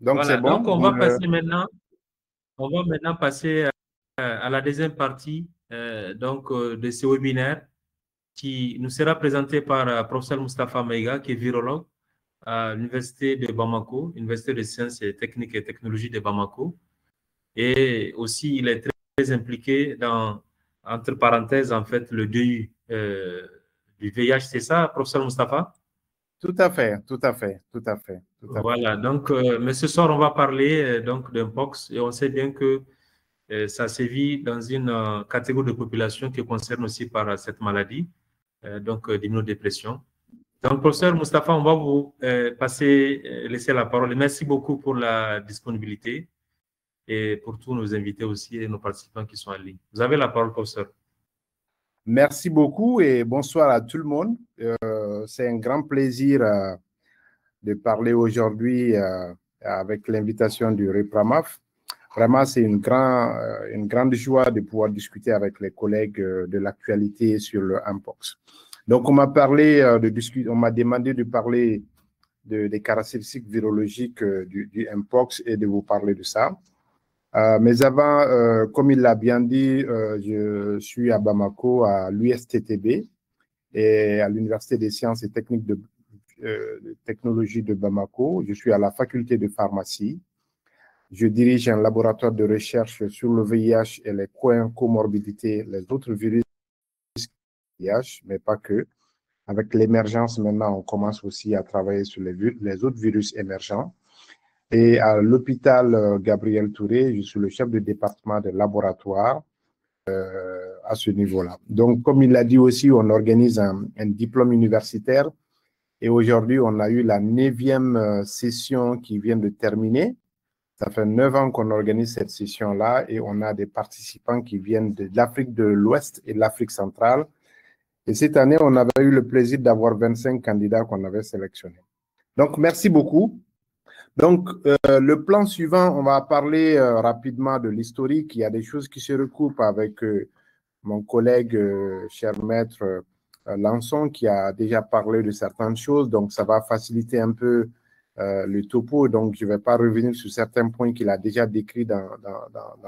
Donc, c'est Voilà, bon. donc on va maintenant passer à la deuxième partie de ce webinaire qui nous sera présenté par professeur Moustapha Maïga, qui est virologue à l'Université de Bamako, Université de sciences et techniques et technologies de Bamako. Et aussi, il est très impliqué dans, entre parenthèses, en fait, le deuil du VIH. C'est ça, professeur Moustapha? Tout à fait, tout à fait, tout à fait, tout à fait. Voilà, donc, mais ce soir, on va parler donc d'un pox et on sait bien que ça sévit dans une catégorie de population qui concerne aussi par cette maladie, d'immunodépression. Donc, professeur Moustapha, on va vous laisser la parole. Merci beaucoup pour la disponibilité et pour tous nos invités aussi et nos participants qui sont en ligne. Vous avez la parole, professeur. Merci beaucoup et bonsoir à tout le monde. C'est un grand plaisir de parler aujourd'hui avec l'invitation du REPRAMAF. Vraiment, c'est une grande joie de pouvoir discuter avec les collègues de l'actualité sur le Mpox. Donc, on m'a demandé de parler des caractéristiques virologiques du Mpox et de vous parler de ça. Mais avant, comme il l'a bien dit, je suis à Bamako, à l'USTTB et à l'Université des sciences et techniques de technologie de Bamako. Je suis à la faculté de pharmacie. Je dirige un laboratoire de recherche sur le VIH et les comorbidités, les autres virus VIH, mais pas que. Avec l'émergence, maintenant, on commence aussi à travailler sur les autres virus émergents. Et à l'hôpital Gabriel Touré, je suis le chef de département de laboratoire à ce niveau-là. Donc, comme il l'a dit aussi, on organise un diplôme universitaire. Et aujourd'hui, on a eu la 9e session qui vient de terminer. Ça fait 9 ans qu'on organise cette session-là et on a des participants qui viennent de l'Afrique de l'Ouest et de l'Afrique centrale. Et cette année, on avait eu le plaisir d'avoir 25 candidats qu'on avait sélectionnés. Donc, merci beaucoup. Donc, le plan suivant, on va parler rapidement de l'historique. Il y a des choses qui se recoupent avec mon collègue, cher maître Lançon, qui a déjà parlé de certaines choses. Donc, ça va faciliter un peu le topo. Donc, je ne vais pas revenir sur certains points qu'il a déjà décrits dans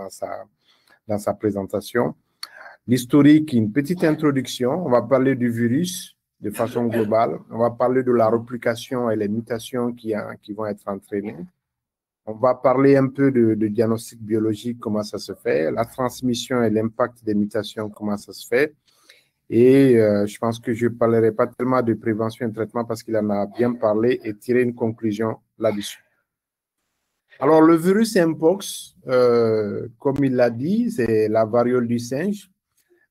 sa présentation. L'historique, une petite introduction. On va parler du virus de façon globale. On va parler de la réplication et les mutations qui vont être entraînées. On va parler un peu de diagnostic biologique, comment ça se fait, la transmission et l'impact des mutations, comment ça se fait. Et je pense que je ne parlerai pas tellement de prévention et traitement parce qu'il en a bien parlé et tirer une conclusion là-dessus. Alors, le virus Mpox, comme il l'a dit, c'est la variole du singe.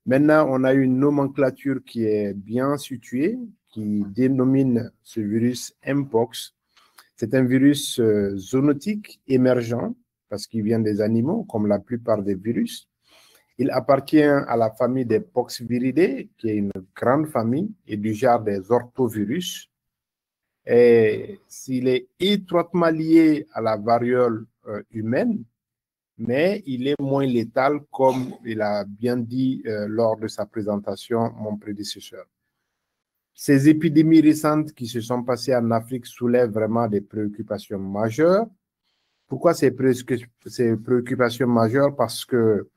Maintenant, on a une nomenclature qui est bien située, qui dénomine ce virus Mpox. C'est un virus zoonotique émergent parce qu'il vient des animaux, comme la plupart des virus. Il appartient à la famille des Poxviridae, qui est une grande famille, et du genre des orthovirus. Et s'il est étroitement lié à la variole humaine, mais il est moins létal, comme il a bien dit lors de sa présentation, mon prédécesseur. Ces épidémies récentes qui se sont passées en Afrique soulèvent vraiment des préoccupations majeures. Pourquoi ces préoccupations majeures? Parce que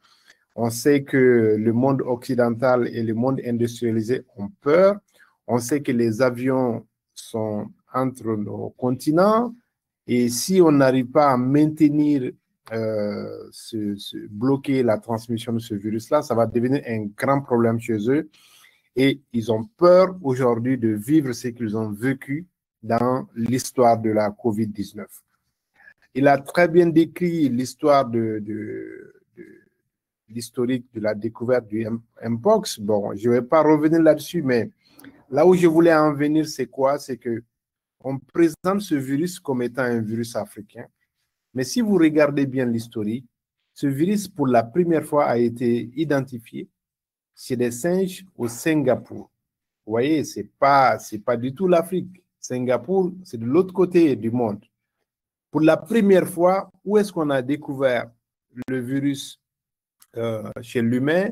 on sait que le monde occidental et le monde industrialisé ont peur. On sait que les avions sont entre nos continents. Et si on n'arrive pas à maintenir, bloquer la transmission de ce virus-là, ça va devenir un grand problème chez eux. Et ils ont peur aujourd'hui de vivre ce qu'ils ont vécu dans l'histoire de la COVID-19. Il a très bien décrit l'histoire l'historique de la découverte du Mpox. Bon, je ne vais pas revenir là-dessus, mais là où je voulais en venir, c'est quoi? C'est qu'on présente ce virus comme étant un virus africain. Mais si vous regardez bien l'historique, ce virus, pour la première fois, a été identifié chez des singes au Singapour. Vous voyez, ce n'est pas du tout l'Afrique. Singapour, c'est de l'autre côté du monde. Pour la première fois, où est-ce qu'on a découvert le virus chez l'humain?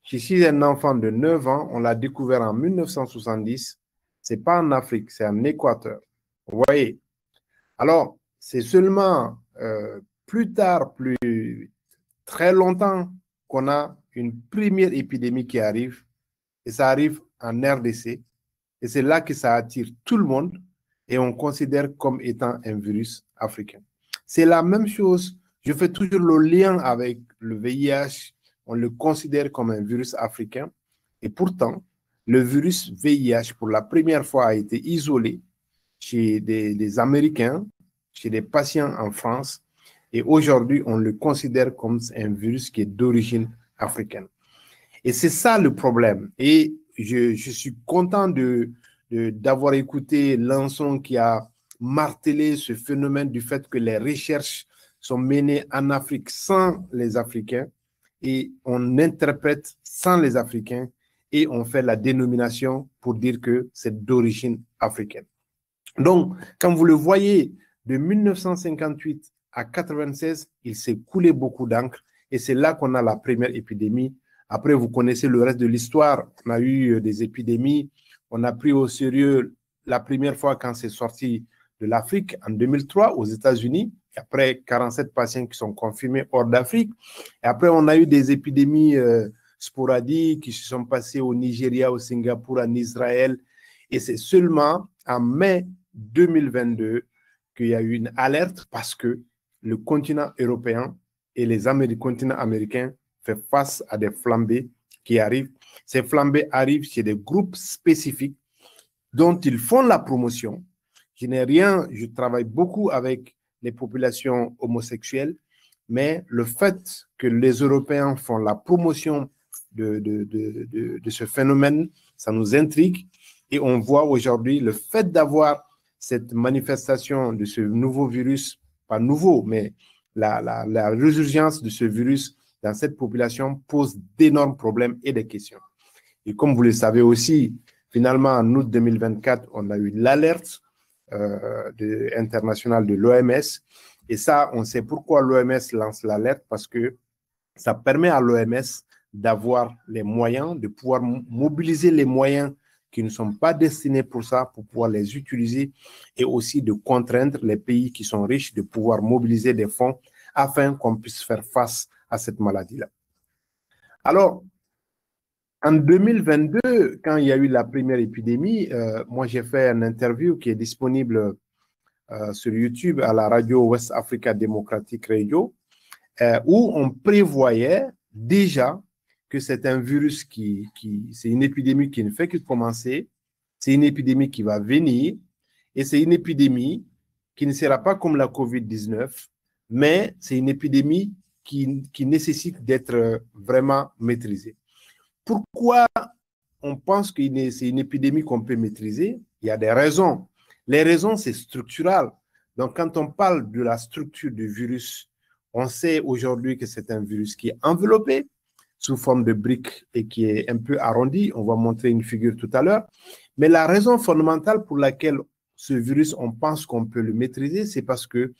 Chez un enfant de 9 ans, on l'a découvert en 1970. Ce n'est pas en Afrique, c'est en Équateur. Vous voyez? Alors, c'est seulement plus tard, très longtemps, qu'on a une première épidémie qui arrive, et ça arrive en RDC, et c'est là que ça attire tout le monde, et on considère comme étant un virus africain. C'est la même chose, je fais toujours le lien avec le VIH, on le considère comme un virus africain, et pourtant, le virus VIH, pour la première fois, a été isolé chez des Américains, chez des patients en France, et aujourd'hui, on le considère comme un virus qui est d'origine africaine. Et c'est ça le problème. Et je suis content d'avoir écouté Lançon qui a martelé ce phénomène du fait que les recherches sont menées en Afrique sans les Africains et on interprète sans les Africains et on fait la dénomination pour dire que c'est d'origine africaine. Donc, quand vous le voyez, de 1958 à 96, il s'est coulé beaucoup d'encre et c'est là qu'on a la première épidémie. Après, vous connaissez le reste de l'histoire. On a eu des épidémies. On a pris au sérieux la première fois quand c'est sorti de l'Afrique en 2003 aux États-Unis. Après, 47 patients qui sont confirmés hors d'Afrique. Et après, on a eu des épidémies sporadiques qui se sont passées au Nigeria, au Singapour, en Israël. Et c'est seulement en mai 2022 qu'il y a eu une alerte parce que le continent européen et le continent américain fait face à des flambées qui arrivent. Ces flambées arrivent chez des groupes spécifiques dont ils font la promotion. Je travaille beaucoup avec les populations homosexuelles, mais le fait que les Européens font la promotion de ce phénomène, ça nous intrigue et on voit aujourd'hui le fait d'avoir cette manifestation de ce nouveau virus, pas nouveau, mais la résurgence de ce virus dans cette population pose d'énormes problèmes et des questions. Et comme vous le savez aussi, finalement, en août 2024, on a eu l'alerte internationale de l'OMS. Et ça, on sait pourquoi l'OMS lance l'alerte, parce que ça permet à l'OMS d'avoir les moyens, de pouvoir mobiliser les moyens qui ne sont pas destinés pour ça, pour pouvoir les utiliser et aussi de contraindre les pays qui sont riches de pouvoir mobiliser des fonds afin qu'on puisse faire face à cette maladie-là. Alors, en 2022, quand il y a eu la première épidémie, moi j'ai fait une interview qui est disponible sur YouTube à la radio West Africa Democratic Radio, où on prévoyait déjà que c'est un virus c'est une épidémie qui ne fait que commencer, c'est une épidémie qui va venir, et c'est une épidémie qui ne sera pas comme la COVID-19, mais c'est une épidémie qui nécessite d'être vraiment maîtrisée. Pourquoi on pense que c'est une épidémie qu'on peut maîtriser? Il y a des raisons. Les raisons, c'est structural. Donc, quand on parle de la structure du virus, on sait aujourd'hui que c'est un virus qui est enveloppé sous forme de briques et qui est un peu arrondi. On va montrer une figure tout à l'heure. Mais la raison fondamentale pour laquelle ce virus, on pense qu'on peut le maîtriser, c'est parce que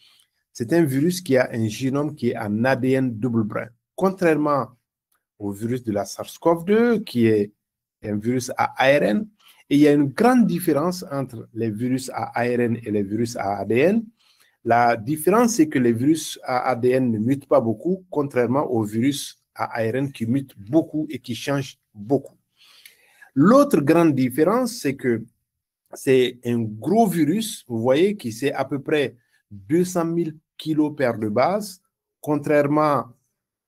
c'est un virus qui a un génome qui est en ADN double brin. Contrairement au virus de la SARS-CoV-2, qui est un virus à ARN. Et il y a une grande différence entre les virus à ARN et les virus à ADN. La différence, c'est que les virus à ADN ne mutent pas beaucoup, contrairement aux virus à ARN qui mutent beaucoup et qui changent beaucoup. L'autre grande différence, c'est que c'est un gros virus, vous voyez, qui c'est à peu près 200 000 kilopères de base, contrairement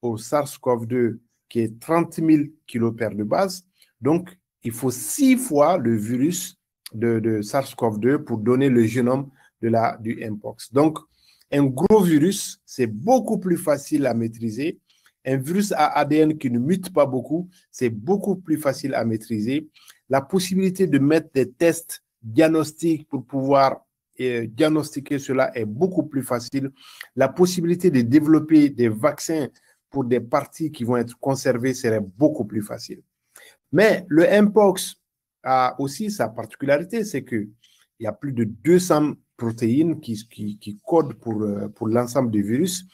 au SARS-CoV-2 qui est 30 000 kilopères de base. Donc, il faut 6 fois le virus de SARS-CoV-2 pour donner le génome du Mpox. Donc, un gros virus, c'est beaucoup plus facile à maîtriser. Un virus à ADN qui ne mute pas beaucoup, c'est beaucoup plus facile à maîtriser. La possibilité de mettre des tests diagnostiques pour pouvoir diagnostiquer cela est beaucoup plus facile. La possibilité de développer des vaccins pour des parties qui vont être conservées serait beaucoup plus facile. Mais le Mpox a aussi sa particularité, c'est qu'il y a plus de 200 protéines qui codent pour l'ensemble du virus.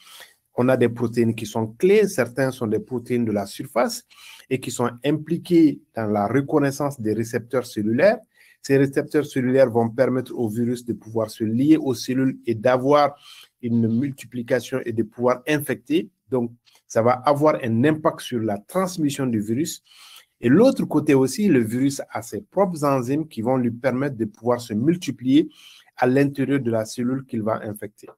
On a des protéines qui sont clés, certaines sont des protéines de la surface et qui sont impliquées dans la reconnaissance des récepteurs cellulaires. Ces récepteurs cellulaires vont permettre au virus de pouvoir se lier aux cellules et d'avoir une multiplication et de pouvoir infecter. Donc, ça va avoir un impact sur la transmission du virus. Et l'autre côté aussi, le virus a ses propres enzymes qui vont lui permettre de pouvoir se multiplier à l'intérieur de la cellule qu'il va infecter.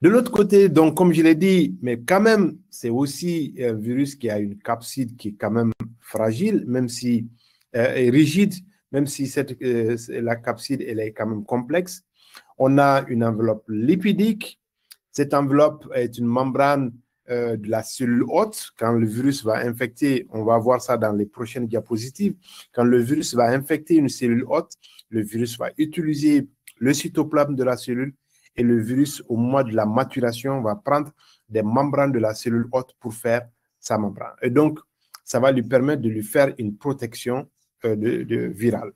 De l'autre côté, donc, comme je l'ai dit, mais quand même, c'est aussi un virus qui a une capside qui est quand même fragile, même si est rigide, même si la capside elle est quand même complexe. On a une enveloppe lipidique. Cette enveloppe est une membrane de la cellule hôte. Quand le virus va infecter, on va voir ça dans les prochaines diapositives, quand le virus va infecter une cellule hôte, le virus va utiliser le cytoplasme de la cellule et le virus, au moment de la maturation, va prendre des membranes de la cellule hôte pour faire sa membrane. Et donc, ça va lui permettre de lui faire une protection virale.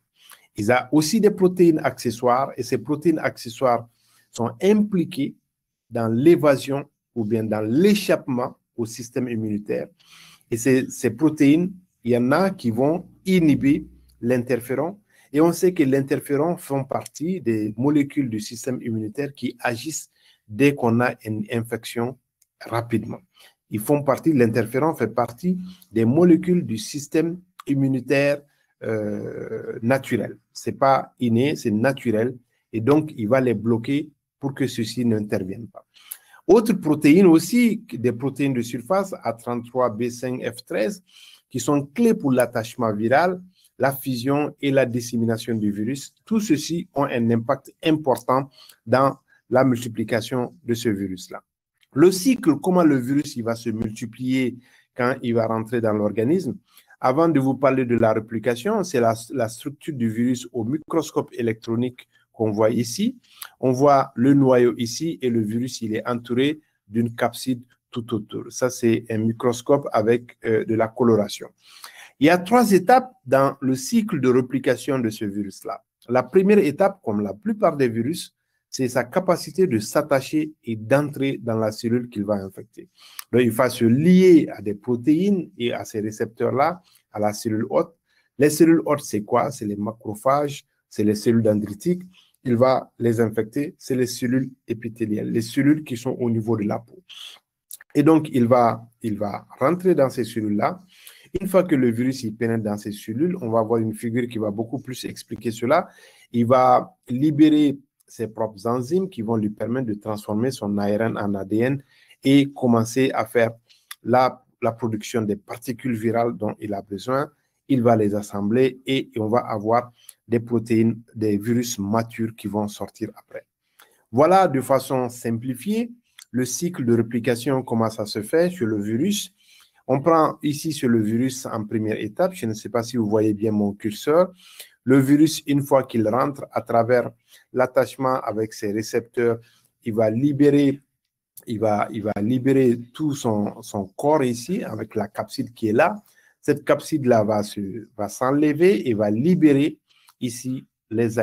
Il a aussi des protéines accessoires et ces protéines accessoires sont impliquées dans l'évasion ou bien dans l'échappement au système immunitaire. Et ces protéines, il y en a qui vont inhiber l'interféron. Et on sait que l'interféron font partie des molécules du système immunitaire qui agissent dès qu'on a une infection rapidement. L'interféron fait partie des molécules du système immunitaire naturel. Ce n'est pas inné, c'est naturel. Et donc, il va les bloquer pour que ceux-ci n'interviennent pas. Autres protéines aussi, des protéines de surface, A33, B5, F13, qui sont clés pour l'attachement viral, la fusion et la dissémination du virus. Tout ceci ont un impact important dans la multiplication de ce virus-là. Le cycle, comment le virus il va se multiplier quand il va rentrer dans l'organisme. Avant de vous parler de la réplication, c'est la structure du virus au microscope électronique qu'on voit ici. On voit le noyau ici et le virus, il est entouré d'une capside tout autour. Ça, c'est un microscope avec de la coloration. Il y a 3 étapes dans le cycle de réplication de ce virus-là. La première étape, comme la plupart des virus, c'est sa capacité de s'attacher et d'entrer dans la cellule qu'il va infecter. Donc, il va se lier à des protéines et à ces récepteurs-là, à la cellule hôte. Les cellules hôtes, c'est quoi? C'est les macrophages, c'est les cellules dendritiques. Il va les infecter, c'est les cellules épithéliales, les cellules qui sont au niveau de la peau. Et donc, il va rentrer dans ces cellules-là. Une fois que le virus il pénètre dans ces cellules, on va avoir une figure qui va beaucoup plus expliquer cela. Il va libérer ses propres enzymes qui vont lui permettre de transformer son ARN en ADN et commencer à faire la production des particules virales dont il a besoin. Il va les assembler et on va avoir des protéines, des virus matures qui vont sortir après. Voilà de façon simplifiée le cycle de réplication, comment ça se fait sur le virus. On prend ici sur le virus en première étape. Je ne sais pas si vous voyez bien mon curseur. Le virus, une fois qu'il rentre à travers l'attachement avec ses récepteurs, il va libérer tout son corps ici avec la capside qui est là. Cette capside-là va s'enlever et va libérer ici les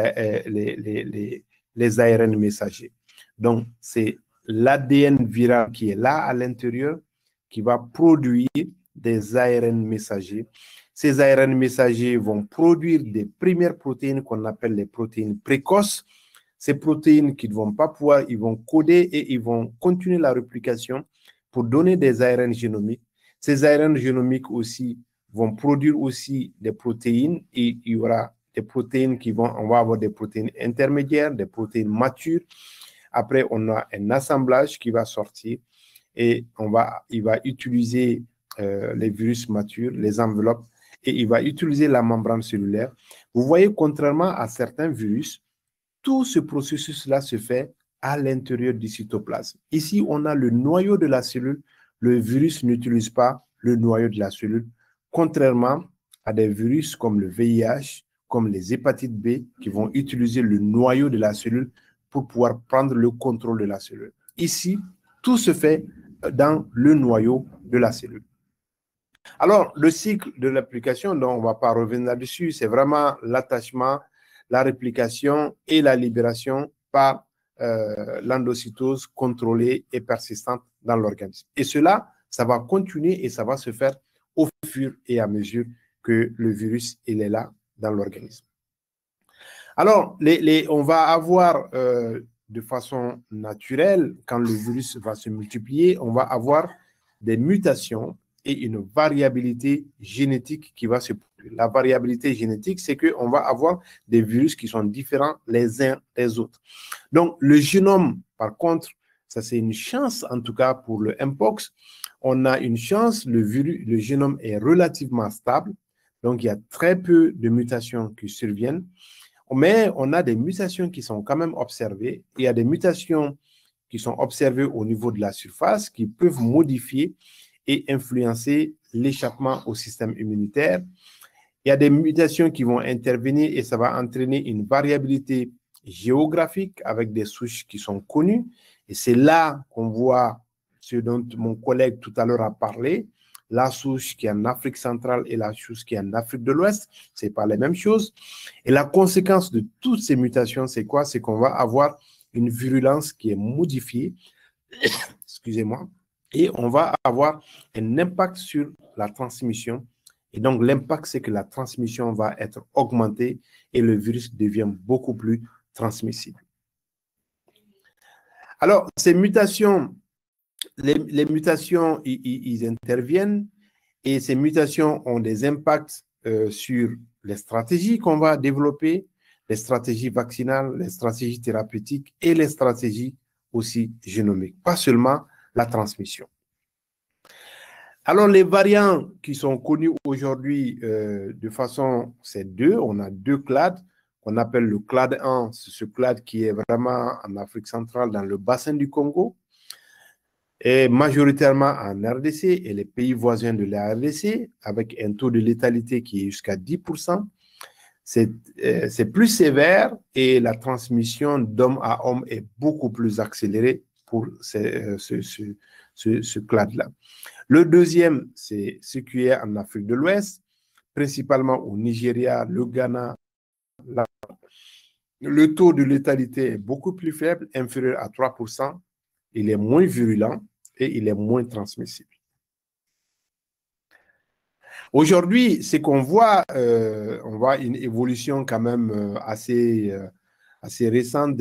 ARN messagers. Donc, c'est l'ADN viral qui est là à l'intérieur qui va produire des ARN messagers. Ces ARN messagers vont produire des premières protéines qu'on appelle les protéines précoces. Ces protéines qui ne vont pas pouvoir, ils vont coder et ils vont continuer la réplication pour donner des ARN génomiques. Ces ARN génomiques aussi vont produire aussi des protéines et il y aura des protéines on va avoir des protéines intermédiaires, des protéines matures. Après, on a un assemblage qui va sortir et il va utiliser les virus matures, les enveloppes, et il va utiliser la membrane cellulaire. Vous voyez, contrairement à certains virus, tout ce processus-là se fait à l'intérieur du cytoplasme. Ici, on a le noyau de la cellule. Le virus n'utilise pas le noyau de la cellule, contrairement à des virus comme le VIH, comme les hépatites B, qui vont utiliser le noyau de la cellule pour pouvoir prendre le contrôle de la cellule. Ici, tout se fait dans le noyau de la cellule. Alors, le cycle de l'application, dont on ne va pas revenir là-dessus, c'est vraiment l'attachement, la réplication et la libération par l'endocytose contrôlée et persistante dans l'organisme. Et cela, ça va continuer et ça va se faire au fur et à mesure que le virus il est là dans l'organisme. Alors, on va avoir de façon naturelle, quand le virus va se multiplier, on va avoir des mutations et une variabilité génétique qui va se produire. La variabilité génétique, c'est qu'on va avoir des virus qui sont différents les uns des autres. Donc, le génome, par contre, ça c'est une chance, en tout cas pour le Mpox. On a une chance, le génome est relativement stable, donc il y a très peu de mutations qui surviennent. Mais on a des mutations qui sont quand même observées. Il y a des mutations qui sont observées au niveau de la surface qui peuvent modifier et influencer l'échappement au système immunitaire. Il y a des mutations qui vont intervenir et ça va entraîner une variabilité géographique avec des souches qui sont connues. Et c'est là qu'on voit ce dont mon collègue tout à l'heure a parlé, la souche qui est en Afrique centrale et la souche qui est en Afrique de l'Ouest, ce n'est pas les mêmes choses. Et la conséquence de toutes ces mutations, c'est quoi? C'est qu'on va avoir une virulence qui est modifiée, excusez-moi, et on va avoir un impact sur la transmission. Et donc, l'impact, c'est que la transmission va être augmentée et le virus devient beaucoup plus transmissible. Alors, ces mutations, les mutations, ils interviennent et ces mutations ont des impacts sur les stratégies qu'on va développer, les stratégies vaccinales, les stratégies thérapeutiques et les stratégies aussi génomiques, pas seulement la transmission. Alors, les variants qui sont connus aujourd'hui de façon, c'est deux, on a deux clades, qu'on appelle le clade 1, c'est ce clade qui est vraiment en Afrique centrale, dans le bassin du Congo, et majoritairement en RDC et les pays voisins de la RDC, avec un taux de létalité qui est jusqu'à 10%. C'est plus sévère et la transmission d'homme à homme est beaucoup plus accélérée pour ce clade-là. Le deuxième, c'est ce qui est en Afrique de l'Ouest, principalement au Nigeria, le Ghana. Le taux de létalité est beaucoup plus faible, inférieur à 3%. Il est moins virulent et il est moins transmissible. Aujourd'hui, c'est qu'on voit, on voit une évolution quand même assez récente.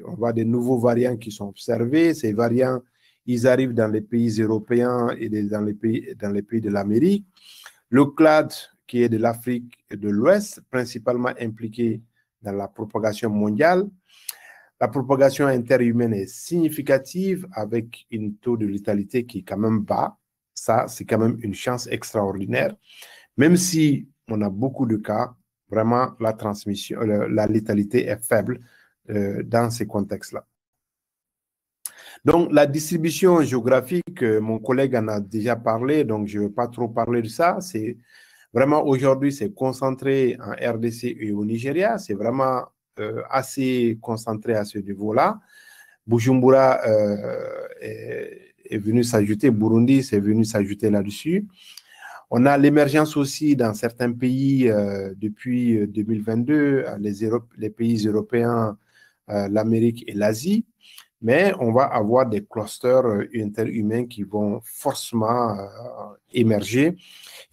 On voit des nouveaux variants qui sont observés. Ces variants, ils arrivent dans les pays européens et dans les pays de l'Amérique. Le clade, qui est de l'Afrique de l'Ouest, principalement impliqué dans la propagation mondiale. La propagation interhumaine est significative avec un taux de létalité qui est quand même bas. Ça, c'est quand même une chance extraordinaire. Même si on a beaucoup de cas, vraiment, la transmission, la létalité est faible dans ces contextes-là. Donc, la distribution géographique, mon collègue en a déjà parlé, donc je ne vais pas trop parler de ça. C'est vraiment, aujourd'hui, c'est concentré en RDC et au Nigeria. C'est vraiment assez concentré à ce niveau-là. Bujumbura est venu s'ajouter, Burundi c'est venu s'ajouter là-dessus. On a l'émergence aussi dans certains pays depuis 2022, les pays européens, l'Amérique et l'Asie, mais on va avoir des clusters interhumains qui vont forcément émerger.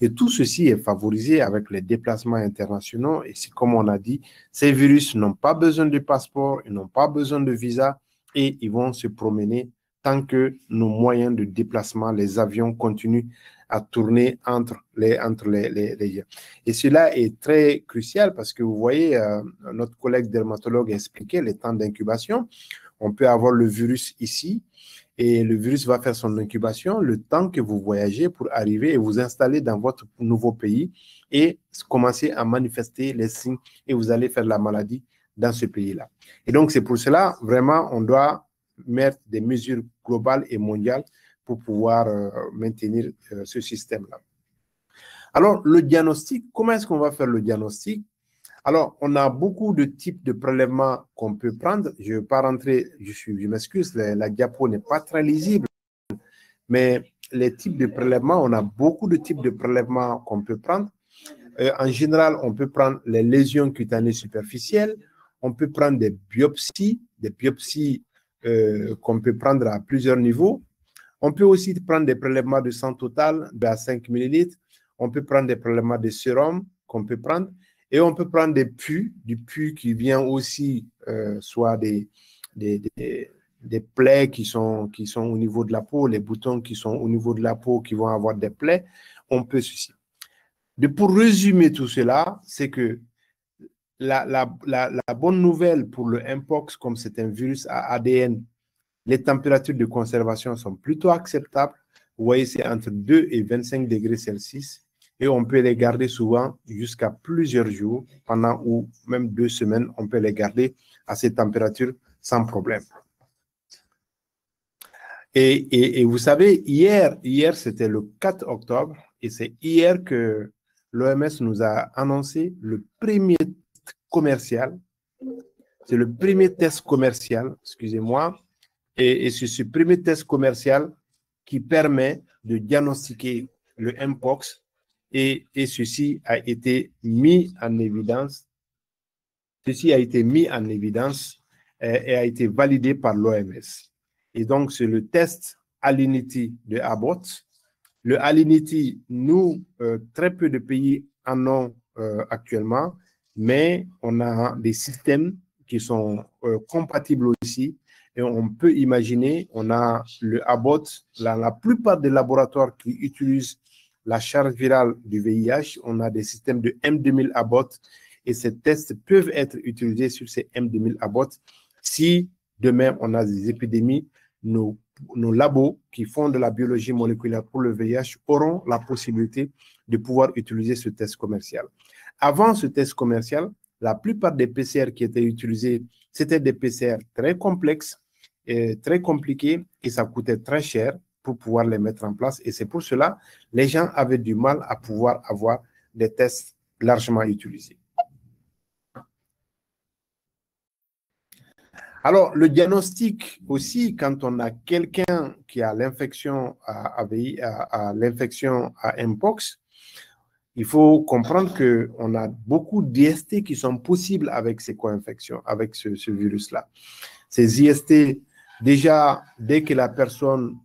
Et tout ceci est favorisé avec les déplacements internationaux. Et c'est comme on a dit, ces virus n'ont pas besoin de passeport, ils n'ont pas besoin de visa et ils vont se promener tant que nos moyens de déplacement, les avions continuent à tourner entre les gens. Et cela est très crucial parce que vous voyez, notre collègue dermatologue a expliqué les temps d'incubation. On peut avoir le virus ici et le virus va faire son incubation le temps que vous voyagez pour arriver et vous installer dans votre nouveau pays et commencer à manifester les signes et vous allez faire la maladie dans ce pays-là. Et donc, c'est pour cela, vraiment, on doit mettre des mesures globales et mondiales pour pouvoir maintenir ce système-là. Alors, le diagnostic, comment est-ce qu'on va faire le diagnostic? Alors, on a beaucoup de types de prélèvements qu'on peut prendre. Je ne vais pas rentrer, je m'excuse, la diapo n'est pas très lisible, mais les types de prélèvements, on a beaucoup de types de prélèvements qu'on peut prendre. En général, on peut prendre les lésions cutanées superficielles, on peut prendre des biopsies qu'on peut prendre à plusieurs niveaux. On peut aussi prendre des prélèvements de sang total à 5 ml. On peut prendre des prélèvements de sérum qu'on peut prendre. Et on peut prendre du pus qui vient aussi, soit des plaies qui sont au niveau de la peau, les boutons qui sont au niveau de la peau qui vont avoir des plaies, on peut ceci. Pour résumer tout cela, c'est que la bonne nouvelle pour le Mpox, comme c'est un virus à ADN, les températures de conservation sont plutôt acceptables. Vous voyez, c'est entre 2 et 25 degrés Celsius et on peut les garder souvent jusqu'à plusieurs jours, pendant ou même 2 semaines, on peut les garder à ces températures sans problème. Et vous savez, hier c'était le 4 octobre et c'est hier que l'OMS nous a annoncé le premier commercial. C'est le premier test commercial, excusez-moi, et c'est ce premier test commercial qui permet de diagnostiquer le Mpox et ceci a été mis en évidence. Ceci a été mis en évidence et a été validé par l'OMS. Et donc, c'est le test Alinity de Abbott. Le Alinity, nous, très peu de pays en ont actuellement, mais on a des systèmes qui sont compatibles aussi. Et on peut imaginer, on a le Abbott, la plupart des laboratoires qui utilisent la charge virale du VIH, on a des systèmes de M2000 Abbott et ces tests peuvent être utilisés sur ces M2000 Abbott. Si demain on a des épidémies, nos labos qui font de la biologie moléculaire pour le VIH auront la possibilité de pouvoir utiliser ce test commercial. Avant ce test commercial, la plupart des PCR qui étaient utilisés, c'était des PCR très complexes, et très compliqués et ça coûtait très cher pour pouvoir les mettre en place. Et c'est pour cela que les gens avaient du mal à pouvoir avoir des tests largement utilisés. Alors, le diagnostic aussi, quand on a quelqu'un qui a l'infection à l'infection à Mpox, il faut comprendre qu'on a beaucoup d'IST qui sont possibles avec ces co-infections, avec ce virus-là. Ces IST, déjà, dès que la personne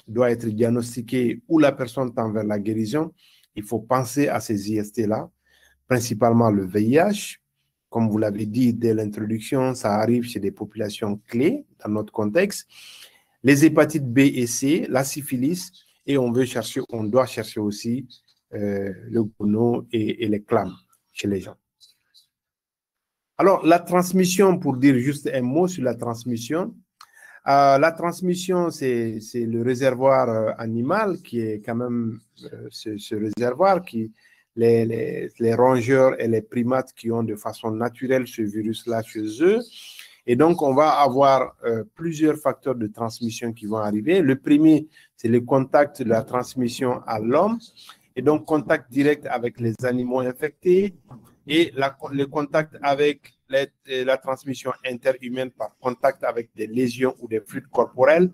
doit être diagnostiquée ou la personne tend vers la guérison, il faut penser à ces IST-là, principalement le VIH. Comme vous l'avez dit dès l'introduction, ça arrive chez des populations clés dans notre contexte. Les hépatites B et C, la syphilis, et on doit chercher aussi le gono et les clames chez les gens. Alors, la transmission, pour dire juste un mot sur la transmission, c'est le réservoir animal qui est quand même ce réservoir qui les rongeurs et les primates qui ont de façon naturelle ce virus-là chez eux. Et donc, on va avoir plusieurs facteurs de transmission qui vont arriver. Le premier, c'est le contact de la transmission à l'homme. Et donc, contact direct avec les animaux infectés et le contact avec la transmission interhumaine par contact avec des lésions ou des fluides corporels.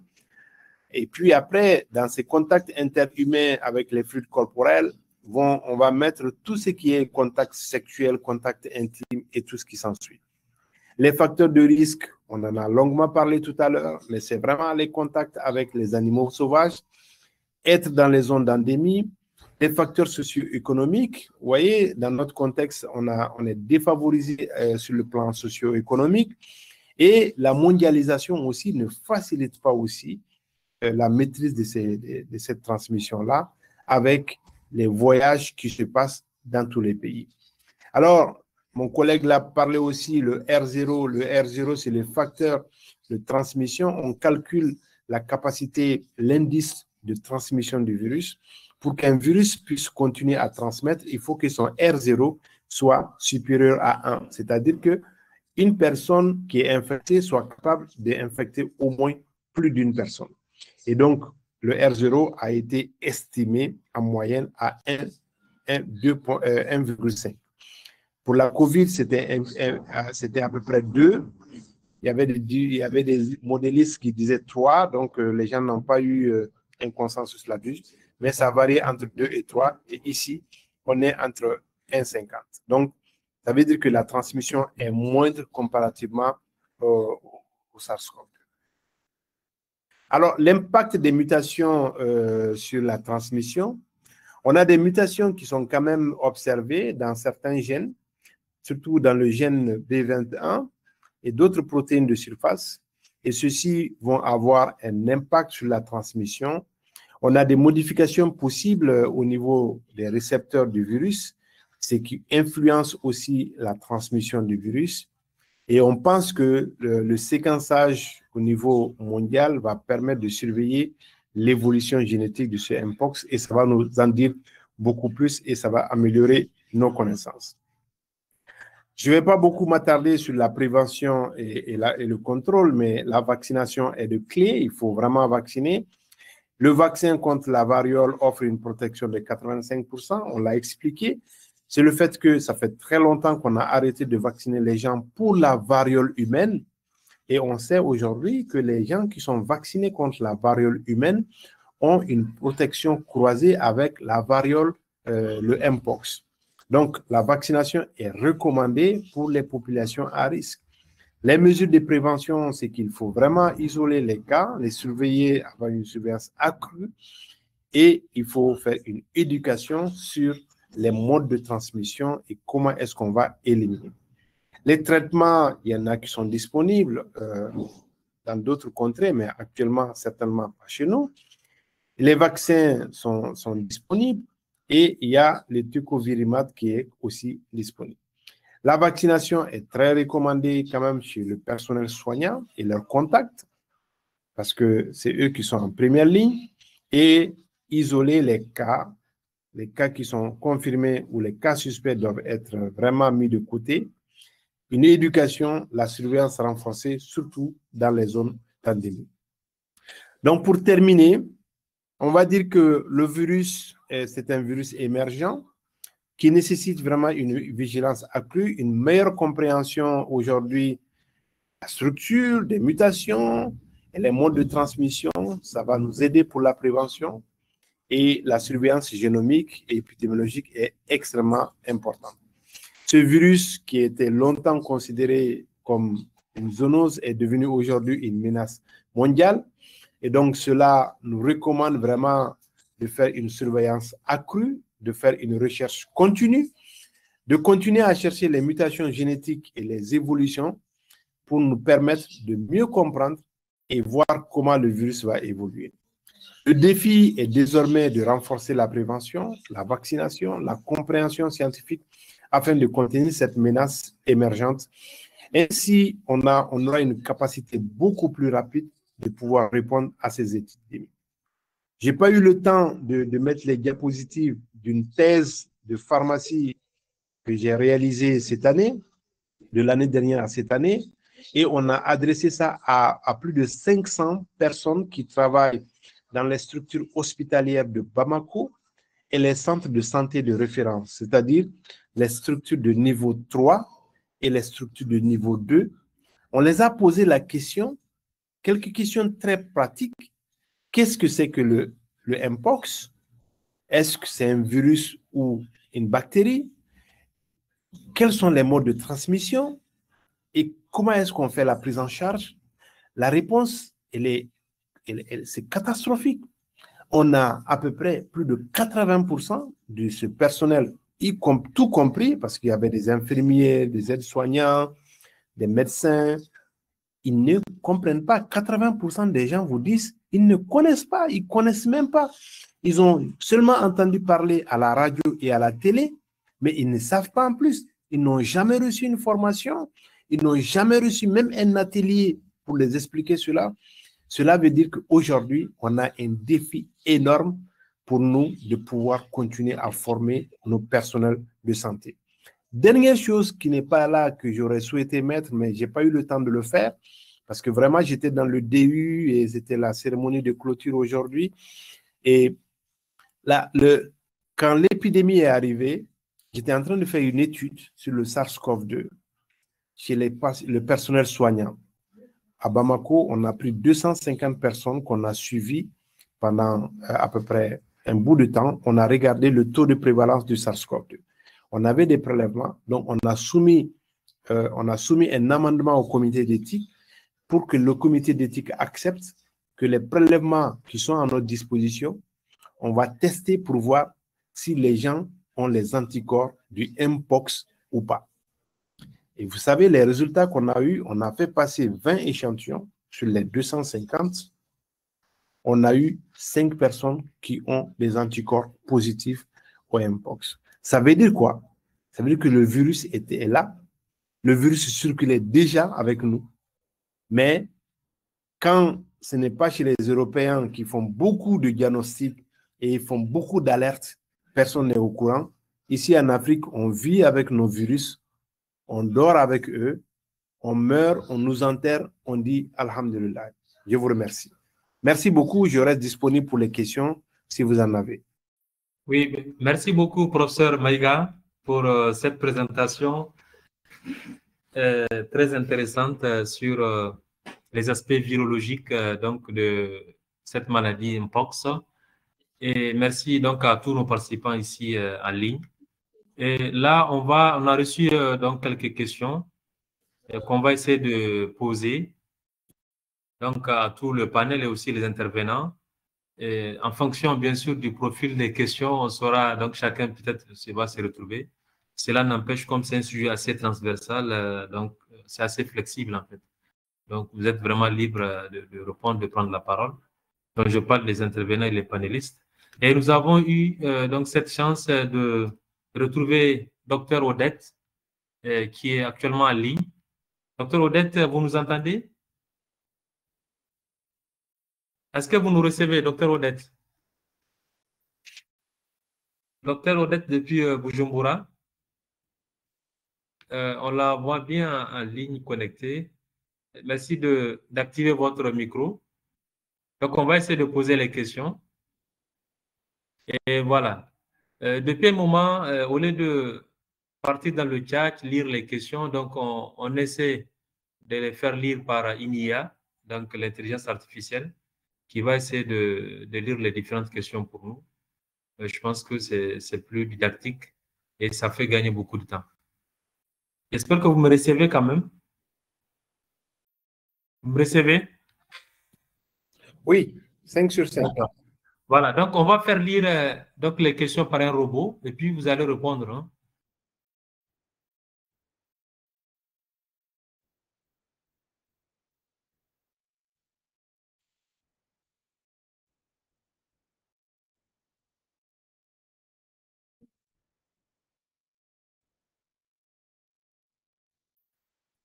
Et puis après, dans ces contacts interhumains avec les fluides corporels, on va mettre tout ce qui est contact sexuel, contact intime et tout ce qui s'ensuit. Les facteurs de risque, on en a longuement parlé tout à l'heure, mais c'est vraiment les contacts avec les animaux sauvages, être dans les zones d'endémie, les facteurs socio-économiques. Vous voyez, dans notre contexte, on est défavorisé sur le plan socio-économique et la mondialisation aussi ne facilite pas aussi la maîtrise de cette transmission-là avec les voyages qui se passent dans tous les pays. Alors, mon collègue l'a parlé aussi, le R0. Le R0, c'est le facteur de transmission. On calcule la capacité, l'indice de transmission du virus. Pour qu'un virus puisse continuer à transmettre, il faut que son R0 soit supérieur à 1. C'est-à-dire qu'une personne qui est infectée soit capable d'infecter au moins plus d'une personne. Et donc, le R0 a été estimé en moyenne à 1,5. Pour la COVID, c'était à peu près 2. Il y avait des modélistes qui disaient 3, donc les gens n'ont pas eu un consensus là-dessus, mais ça varie entre 2 et 3. Et ici, on est entre 1,50. Donc, ça veut dire que la transmission est moindre comparativement au SARS-CoV. Alors, l'impact des mutations sur la transmission, On a des mutations qui sont quand même observées dans certains gènes, surtout dans le gène B21 et d'autres protéines de surface, et ceux-ci vont avoir un impact sur la transmission. On a des modifications possibles au niveau des récepteurs du virus, ce qui influence aussi la transmission du virus. Et on pense que le séquençage au niveau mondial va permettre de surveiller l'évolution génétique de ce Mpox et ça va nous en dire beaucoup plus et ça va améliorer nos connaissances. Je ne vais pas beaucoup m'attarder sur la prévention et le contrôle, mais la vaccination est de clé. Il faut vraiment vacciner. Le vaccin contre la variole offre une protection de 85%, on l'a expliqué. C'est le fait que ça fait très longtemps qu'on a arrêté de vacciner les gens pour la variole humaine. Et on sait aujourd'hui que les gens qui sont vaccinés contre la variole humaine ont une protection croisée avec la variole, le Mpox. Donc, la vaccination est recommandée pour les populations à risque. Les mesures de prévention, c'est qu'il faut vraiment isoler les cas, les surveiller, avoir une surveillance accrue et il faut faire une éducation sur les modes de transmission et comment est-ce qu'on va éliminer. Les traitements, il y en a qui sont disponibles dans d'autres contrées, mais actuellement, certainement pas chez nous. Les vaccins sont disponibles et il y a le tecovirimat qui est aussi disponible. La vaccination est très recommandée quand même chez le personnel soignant et leurs contacts, parce que c'est eux qui sont en première ligne, et isoler les cas qui sont confirmés ou les cas suspects doivent être vraiment mis de côté. Une éducation, la surveillance renforcée, surtout dans les zones pandémiques. Donc, pour terminer, on va dire que le virus, c'est un virus émergent qui nécessite vraiment une vigilance accrue, une meilleure compréhension aujourd'hui de la structure, des mutations et les modes de transmission. Ça va nous aider pour la prévention et la surveillance génomique et épidémiologique est extrêmement importante. Ce virus qui était longtemps considéré comme une zoonose est devenu aujourd'hui une menace mondiale et donc cela nous recommande vraiment de faire une surveillance accrue, de faire une recherche continue, de continuer à chercher les mutations génétiques et les évolutions pour nous permettre de mieux comprendre et voir comment le virus va évoluer. Le défi est désormais de renforcer la prévention, la vaccination, la compréhension scientifique afin de contenir cette menace émergente. Ainsi, on aura une capacité beaucoup plus rapide de pouvoir répondre à ces épidémies. Je n'ai pas eu le temps de mettre les diapositives d'une thèse de pharmacie que j'ai réalisée cette année, de l'année dernière à cette année, et on a adressé ça à plus de 500 personnes qui travaillent dans les structures hospitalières de Bamako et les centres de santé de référence, c'est-à-dire les structures de niveau 3 et les structures de niveau 2. On les a posé la question, quelques questions très pratiques. Qu'est-ce que c'est que le Mpox? Est-ce que c'est un virus ou une bactérie? Quels sont les modes de transmission? Et comment est-ce qu'on fait la prise en charge? La réponse, c'est catastrophique. On a à peu près plus de 80% de ce personnel, tout compris, parce qu'il y avait des infirmiers, des aides-soignants, des médecins, ils ne comprennent pas. 80% des gens vous disent, ils ne connaissent pas, ils ne connaissent même pas. Ils ont seulement entendu parler à la radio et à la télé, mais ils ne savent pas en plus. Ils n'ont jamais reçu une formation, ils n'ont jamais reçu même un atelier pour les expliquer cela. Cela veut dire qu'aujourd'hui, on a un défi énorme pour nous de pouvoir continuer à former nos personnels de santé. Dernière chose qui n'est pas là, que j'aurais souhaité mettre, mais je n'ai pas eu le temps de le faire, parce que vraiment, j'étais dans le DU et c'était la cérémonie de clôture aujourd'hui. Et là, quand l'épidémie est arrivée, j'étais en train de faire une étude sur le SARS-CoV-2 chez le personnel soignant. À Bamako, on a pris 250 personnes qu'on a suivies pendant à peu près un bout de temps. On a regardé le taux de prévalence du SARS-CoV-2. On avait des prélèvements, donc on a soumis un amendement au comité d'éthique pour que le comité d'éthique accepte que les prélèvements qui sont à notre disposition, on va tester pour voir si les gens ont les anticorps du Mpox ou pas. Et vous savez, les résultats qu'on a eus, on a fait passer 20 échantillons sur les 250. On a eu 5 personnes qui ont des anticorps positifs au Mpox. Ça veut dire quoi? Ça veut dire que le virus était là. Le virus circulait déjà avec nous. Mais quand ce n'est pas chez les Européens qui font beaucoup de diagnostics et ils font beaucoup d'alertes, personne n'est au courant. Ici en Afrique, on vit avec nos virus, on dort avec eux, on meurt, on nous enterre, on dit Alhamdulillah. Je vous remercie. Merci beaucoup, je reste disponible pour les questions si vous en avez. Oui, merci beaucoup, professeur Maïga, pour cette présentation très intéressante sur les aspects virologiques donc de cette maladie Mpox. Et merci donc à tous nos participants ici en ligne. Et là, on a reçu donc quelques questions qu'on va essayer de poser donc à tout le panel et aussi les intervenants. Et en fonction, bien sûr, du profil des questions, on saura, donc chacun peut-être va se retrouver. Cela n'empêche, comme c'est un sujet assez transversal, donc c'est assez flexible en fait. Donc, vous êtes vraiment libre de répondre, de prendre la parole. Donc, je parle des intervenants et les panélistes. Et nous avons eu donc cette chance de retrouver Dr Odette, qui est actuellement en ligne. Dr Odette, vous nous entendez? Est-ce que vous nous recevez, Dr Odette? Dr Odette depuis Bujumbura. On la voit bien en ligne connectée. Merci d'activer votre micro. Donc, on va essayer de poser les questions. Et voilà. Depuis un moment, au lieu de partir dans le chat, lire les questions, donc on essaie de les faire lire par une IA, donc l'intelligence artificielle, qui va essayer de lire les différentes questions pour nous. Je pense que c'est plus didactique et ça fait gagner beaucoup de temps. J'espère que vous me recevez quand même. Vous me recevez? Oui, 5 sur 5. Voilà, donc on va faire lire donc les questions par un robot et puis vous allez répondre. Hein.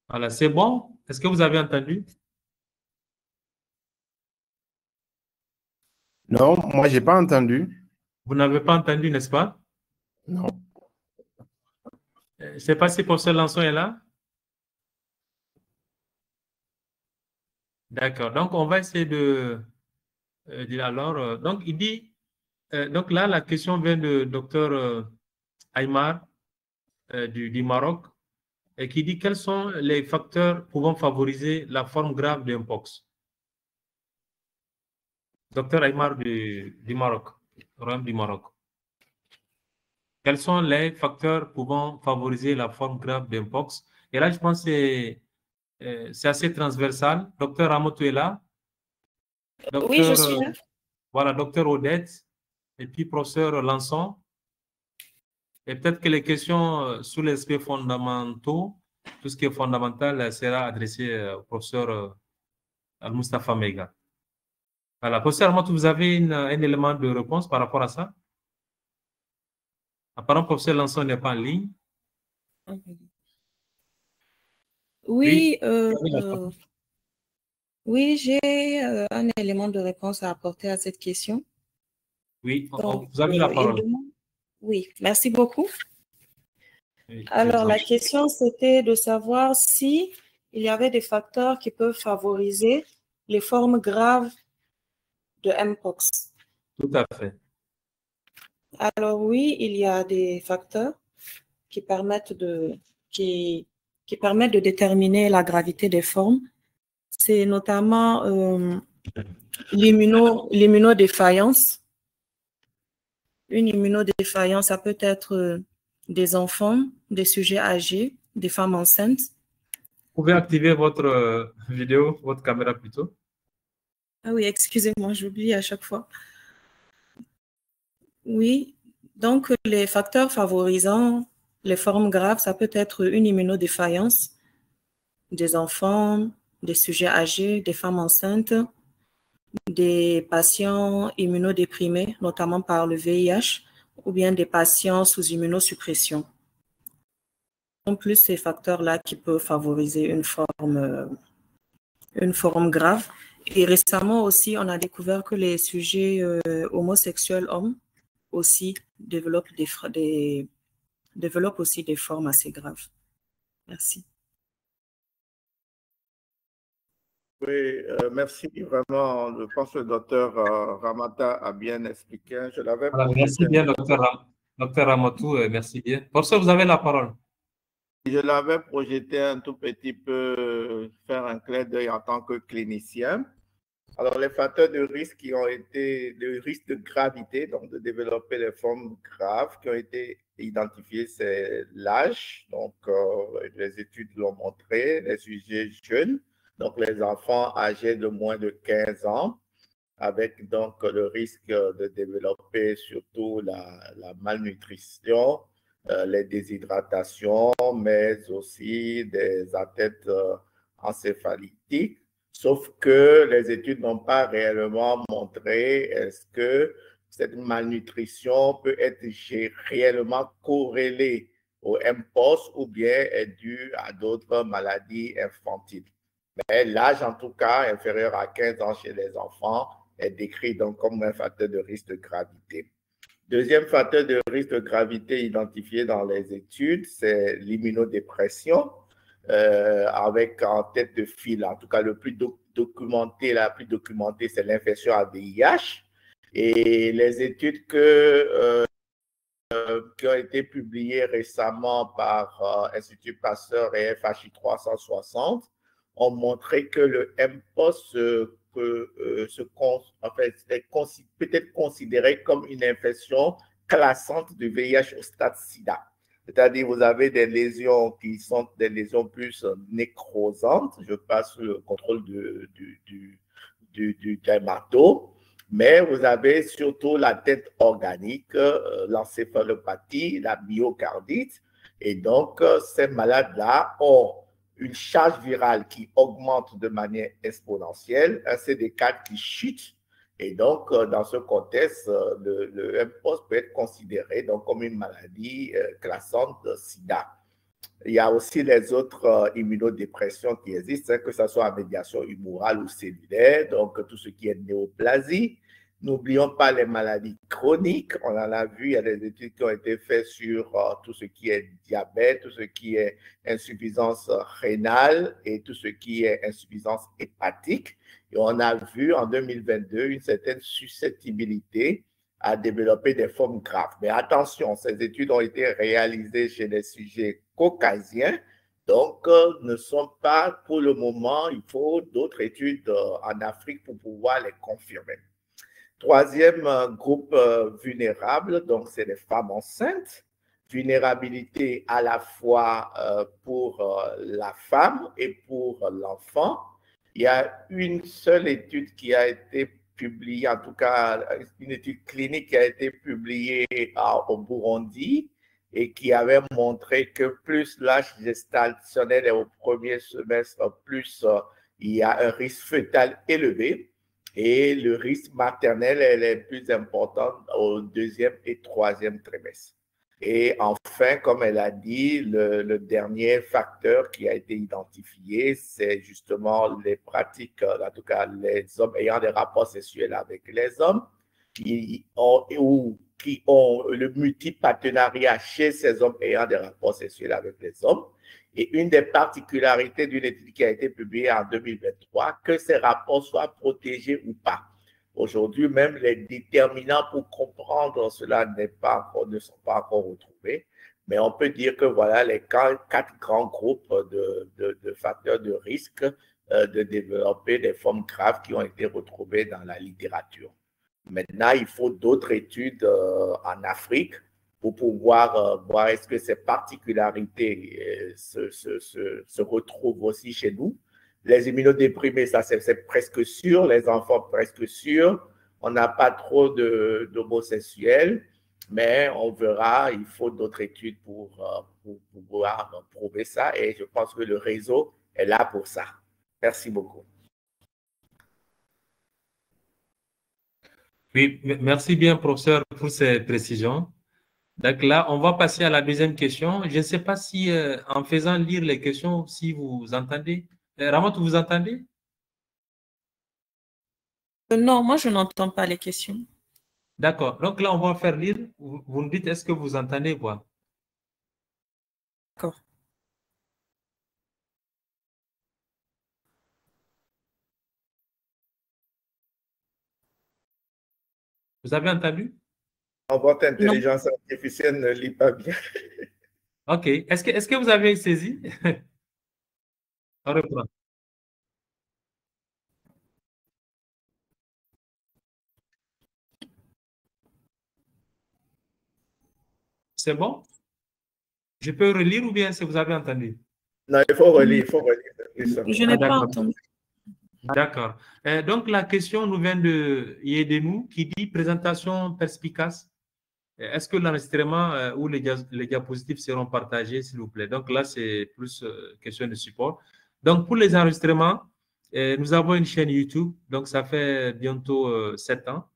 Voilà, c'est bon? Est-ce que vous avez entendu? Non, moi, je n'ai pas entendu. Vous n'avez pas entendu, n'est-ce pas? Non. Je ne sais pas si professeur Lançon est là. D'accord. Donc, on va essayer de dire alors. Donc, il dit, donc là, la question vient de docteur Aymar du Maroc et qui dit quels sont les facteurs pouvant favoriser la forme grave de Mpox. Docteur Aymar du Maroc, Royaume du Maroc. Quels sont les facteurs pouvant favoriser la forme grave de Mpox? Et là, je pense que c'est assez transversal. Docteur Ramoto est là. Docteur, oui, je suis là. Voilà, docteur Odette et puis professeur Lançon. Et peut-être que les questions sur les aspects fondamentaux, tout ce qui est fondamental sera adressé au professeur Al-Mustafa Meiga. Voilà, professeur Ramoto, vous avez un élément de réponse par rapport à ça? Apparemment, professeur Lançon n'est pas en ligne. Oui, oui, j'ai un élément de réponse à apporter à cette question. Oui, donc, vous avez la parole. Oui, merci beaucoup. Oui, alors, la question, c'était de savoir si il y avait des facteurs qui peuvent favoriser les formes graves de Mpox. Tout à fait. Alors oui, il y a des facteurs qui permettent de déterminer la gravité des formes. C'est notamment l'immunodéfaillance. Une immunodéfaillance, ça peut être des enfants, des sujets âgés, des femmes enceintes. Vous pouvez activer votre vidéo, votre caméra plutôt. Ah oui, excusez-moi, j'oublie à chaque fois. Oui, Donc, les facteurs favorisant les formes graves, ça peut être une immunodéfaillance des enfants, des sujets âgés, des femmes enceintes, des patients immunodéprimés, notamment par le VIH, ou bien des patients sous immunosuppression. En plus, ces facteurs-là qui peuvent favoriser une forme grave. Et récemment aussi, on a découvert que les sujets homosexuels hommes aussi développent aussi des formes assez graves. Merci. Oui, merci vraiment. Je pense que le docteur Ramata a bien expliqué. Je l'avais merci bien, docteur Ramatou, merci bien. Professeur, vous avez la parole. Je l'avais projeté un tout petit peu, faire un clin d'œil en tant que clinicien. Alors, les facteurs de risque qui ont été, le risque de gravité, donc de développer des formes graves qui ont été identifiés, c'est l'âge. Donc, les études l'ont montré, les sujets jeunes, donc les enfants âgés de moins de 15 ans, avec donc le risque de développer surtout la malnutrition, les déshydratations, mais aussi des atteintes encéphalitiques. Sauf que les études n'ont pas réellement montré est-ce que cette malnutrition peut être réellement corrélée au MPOS ou bien est due à d'autres maladies infantiles. Mais l'âge, en tout cas, inférieur à 15 ans chez les enfants, est décrit donc comme un facteur de risque de gravité. Deuxième facteur de risque de gravité identifié dans les études, c'est l'immunodépression, avec en tête de file, en tout cas la plus documentée, c'est l'infection à VIH. Et les études qui ont été publiées récemment par Institut Pasteur et FHI 360 ont montré que le MPOS peut être considéré comme une infection classante du VIH au stade SIDA. C'est-à-dire, vous avez des lésions qui sont des lésions plus nécrosantes. Je passe sous le contrôle du dermato. Mais vous avez surtout la tête organique, l'encéphalopathie, la myocardite. Et donc, ces malades-là ont une charge virale qui augmente de manière exponentielle, un CD4 qui chute. Et donc, dans ce contexte, le MPOS peut être considéré donc, comme une maladie classante de SIDA. Il y a aussi les autres immunodépressions qui existent, que ce soit en médiation humorale ou cellulaire, donc tout ce qui est néoplasie. N'oublions pas les maladies chroniques. On en a vu, il y a des études qui ont été faites sur tout ce qui est diabète, tout ce qui est insuffisance rénale et tout ce qui est insuffisance hépatique. Et on a vu en 2022 une certaine susceptibilité à développer des formes graves. Mais attention, ces études ont été réalisées chez les sujets caucasiens, donc ne sont pas pour le moment, il faut d'autres études en Afrique pour pouvoir les confirmer. Troisième groupe vulnérable, donc c'est les femmes enceintes. Vulnérabilité à la fois pour la femme et pour l'enfant. Il y a une seule étude qui a été publiée, en tout cas une étude clinique qui a été publiée au Burundi et qui avait montré que plus l'âge gestationnel est au premier semestre, plus il y a un risque fœtal élevé. Et le risque maternel est plus important au deuxième et troisième trimestre. Et enfin, comme elle a dit, le dernier facteur qui a été identifié, c'est justement les pratiques, en tout cas les hommes ayant des rapports sexuels avec les hommes, qui ont le multipartenariat chez ces hommes ayant des rapports sexuels avec les hommes. Et une des particularités d'une étude qui a été publiée en 2023, que ces rapports soient protégés ou pas. Aujourd'hui, même les déterminants pour comprendre cela ne sont pas encore retrouvés. Mais on peut dire que voilà les 4 grands groupes de facteurs de risque de développer des formes graves qui ont été retrouvés dans la littérature. Maintenant, il faut d'autres études en Afrique pour pouvoir voir est-ce que ces particularités se retrouvent aussi chez nous. Les immunodéprimés, ça c'est presque sûr. Les enfants, presque sûr. On n'a pas trop d'homosexuels. Mais on verra, il faut d'autres études pour pouvoir prouver ça. Et je pense que le réseau est là pour ça. Merci beaucoup. Oui, merci bien, professeur, pour ces précisions. Donc là, on va passer à la deuxième question. Je ne sais pas si, en faisant lire les questions, si vous entendez. Ramon, vous entendez? Non, moi, je n'entends pas les questions. D'accord. Donc là, on va faire lire. Vous me dites, est-ce que vous entendez quoi? D'accord. Vous avez entendu? Votre intelligence artificielle ne lit pas bien. OK. Est-ce que vous avez saisi? On reprend. C'est bon? Je peux relire ou bien si vous avez entendu? Non, il faut relire, il faut relire. Je n'ai pas entendu. D'accord. Donc, la question nous vient de Yedenou qui dit présentation perspicace. Est-ce que l'enregistrement ou les diapositives seront partagés, s'il vous plaît? Donc là, c'est plus question de support. Donc, pour les enregistrements, nous avons une chaîne YouTube. Donc, ça fait bientôt 7 ans.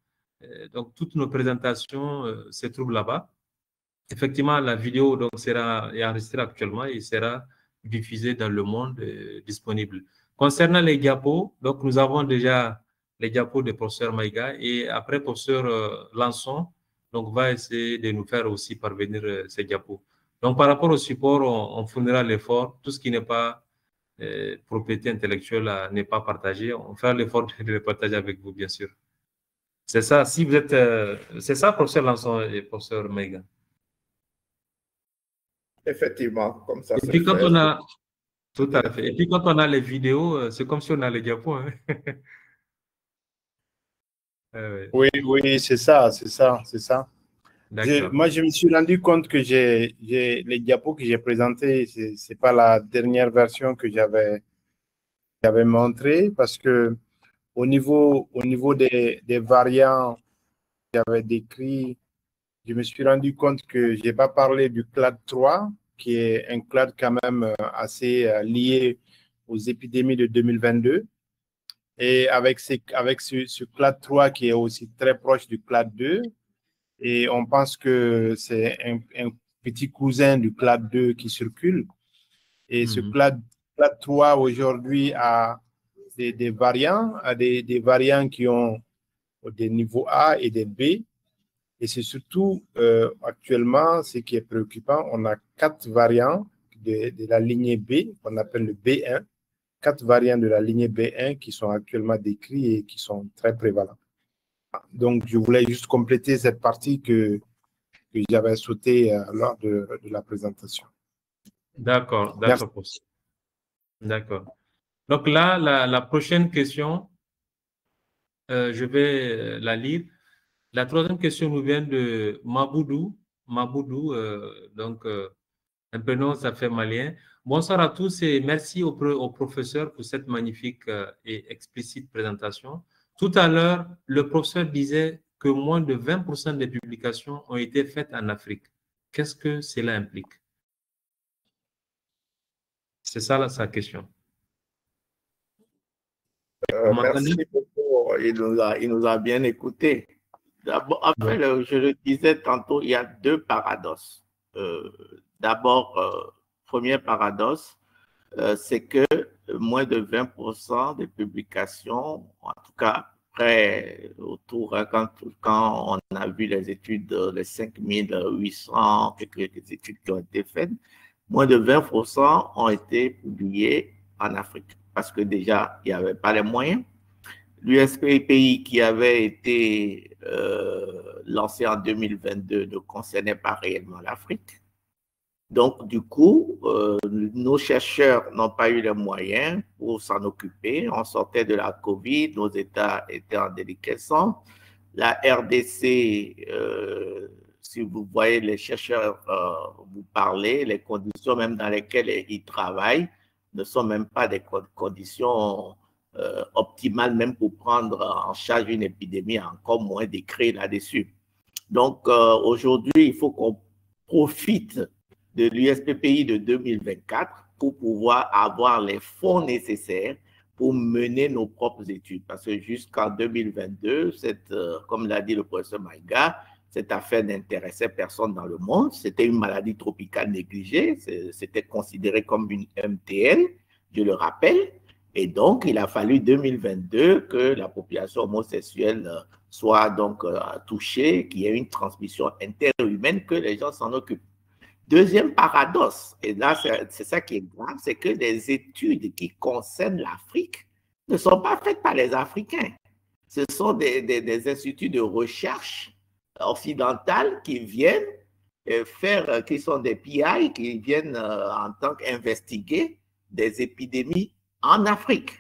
Donc, toutes nos présentations se trouvent là-bas. Effectivement, la vidéo donc, est enregistrée actuellement et sera diffusée dans le monde disponible. Concernant les diapos, donc, nous avons déjà les diapos de professeur Maïga et après, professeur Lançon donc, va essayer de nous faire aussi parvenir ces diapos. Donc, par rapport au support, on fournira l'effort. Tout ce qui n'est pas propriété intellectuelle n'est pas partagé. On fera l'effort de le partager avec vous, bien sûr. C'est ça. Si vous êtes, c'est ça, professeur Lançon et professeur Maïga. Effectivement, comme ça Et puis quand on a, tout à fait. Et puis quand on a les vidéos, c'est comme si on a les diapos. Hein. Oui, oui, c'est ça, c'est ça, c'est ça. Moi, je me suis rendu compte que les diapos que j'ai présentés, c'est pas la dernière version que j'avais montré parce que au niveau des variants que j'avais décrits, je me suis rendu compte que j'ai pas parlé du clade 3, qui est un clade quand même assez lié aux épidémies de 2022. Et avec ce clade 3 qui est aussi très proche du clade 2, et on pense que c'est un petit cousin du clade 2 qui circule. Et ce clade 3 aujourd'hui a des variants, des variants qui ont des niveaux A et des B. Et c'est surtout actuellement ce qui est préoccupant. On a 4 variants de la lignée B, qu'on appelle le B1. 4 variants de la lignée B1 qui sont actuellement décrits et qui sont très prévalents. Donc, je voulais juste compléter cette partie que j'avais sautée lors de la présentation. D'accord, d'accord. D'accord. Donc là, la prochaine question, je vais la lire. La troisième question nous vient de Maboudou. Maboudou, donc un prénom, ça fait malien. Bonsoir à tous et merci au professeur pour cette magnifique et explicite présentation. Tout à l'heure, le professeur disait que moins de 20% des publications ont été faites en Afrique. Qu'est-ce que cela implique? C'est ça sa question. Merci beaucoup. Il nous a bien écoutés. D'abord, après, je le disais tantôt, il y a deux paradoxes. D'abord, premier paradoxe, c'est que moins de 20% des publications, en tout cas, près autour, quand on a vu les études, les 5800, quelques études qui ont été faites, moins de 20% ont été publiées en Afrique parce que déjà, il n'y avait pas les moyens. L'USPPI qui avait été lancé en 2022 ne concernait pas réellement l'Afrique. Donc, du coup, nos chercheurs n'ont pas eu les moyens pour s'en occuper. On sortait de la COVID, nos États étaient en déliquescence. La RDC, si vous voyez les chercheurs vous parler, les conditions même dans lesquelles ils travaillent ne sont même pas des conditions optimales même pour prendre en charge une épidémie, encore moins d'écrire là-dessus. Donc, aujourd'hui, il faut qu'on profite de l'USPPI de 2024 pour pouvoir avoir les fonds nécessaires pour mener nos propres études. Parce que jusqu'en 2022, comme l'a dit le professeur Maïga, cette affaire n'intéressait personne dans le monde. C'était une maladie tropicale négligée. C'était considéré comme une MTN, je le rappelle. Et donc, il a fallu 2022 que la population homosexuelle soit donc touchée, qu'il y ait une transmission interhumaine, que les gens s'en occupent. Deuxième paradoxe, et là, c'est ça qui est grave, c'est que les études qui concernent l'Afrique ne sont pas faites par les Africains. Ce sont des instituts de recherche occidentales qui viennent faire, qui sont des PI, qui viennent en tant qu'investiguer des épidémies en Afrique.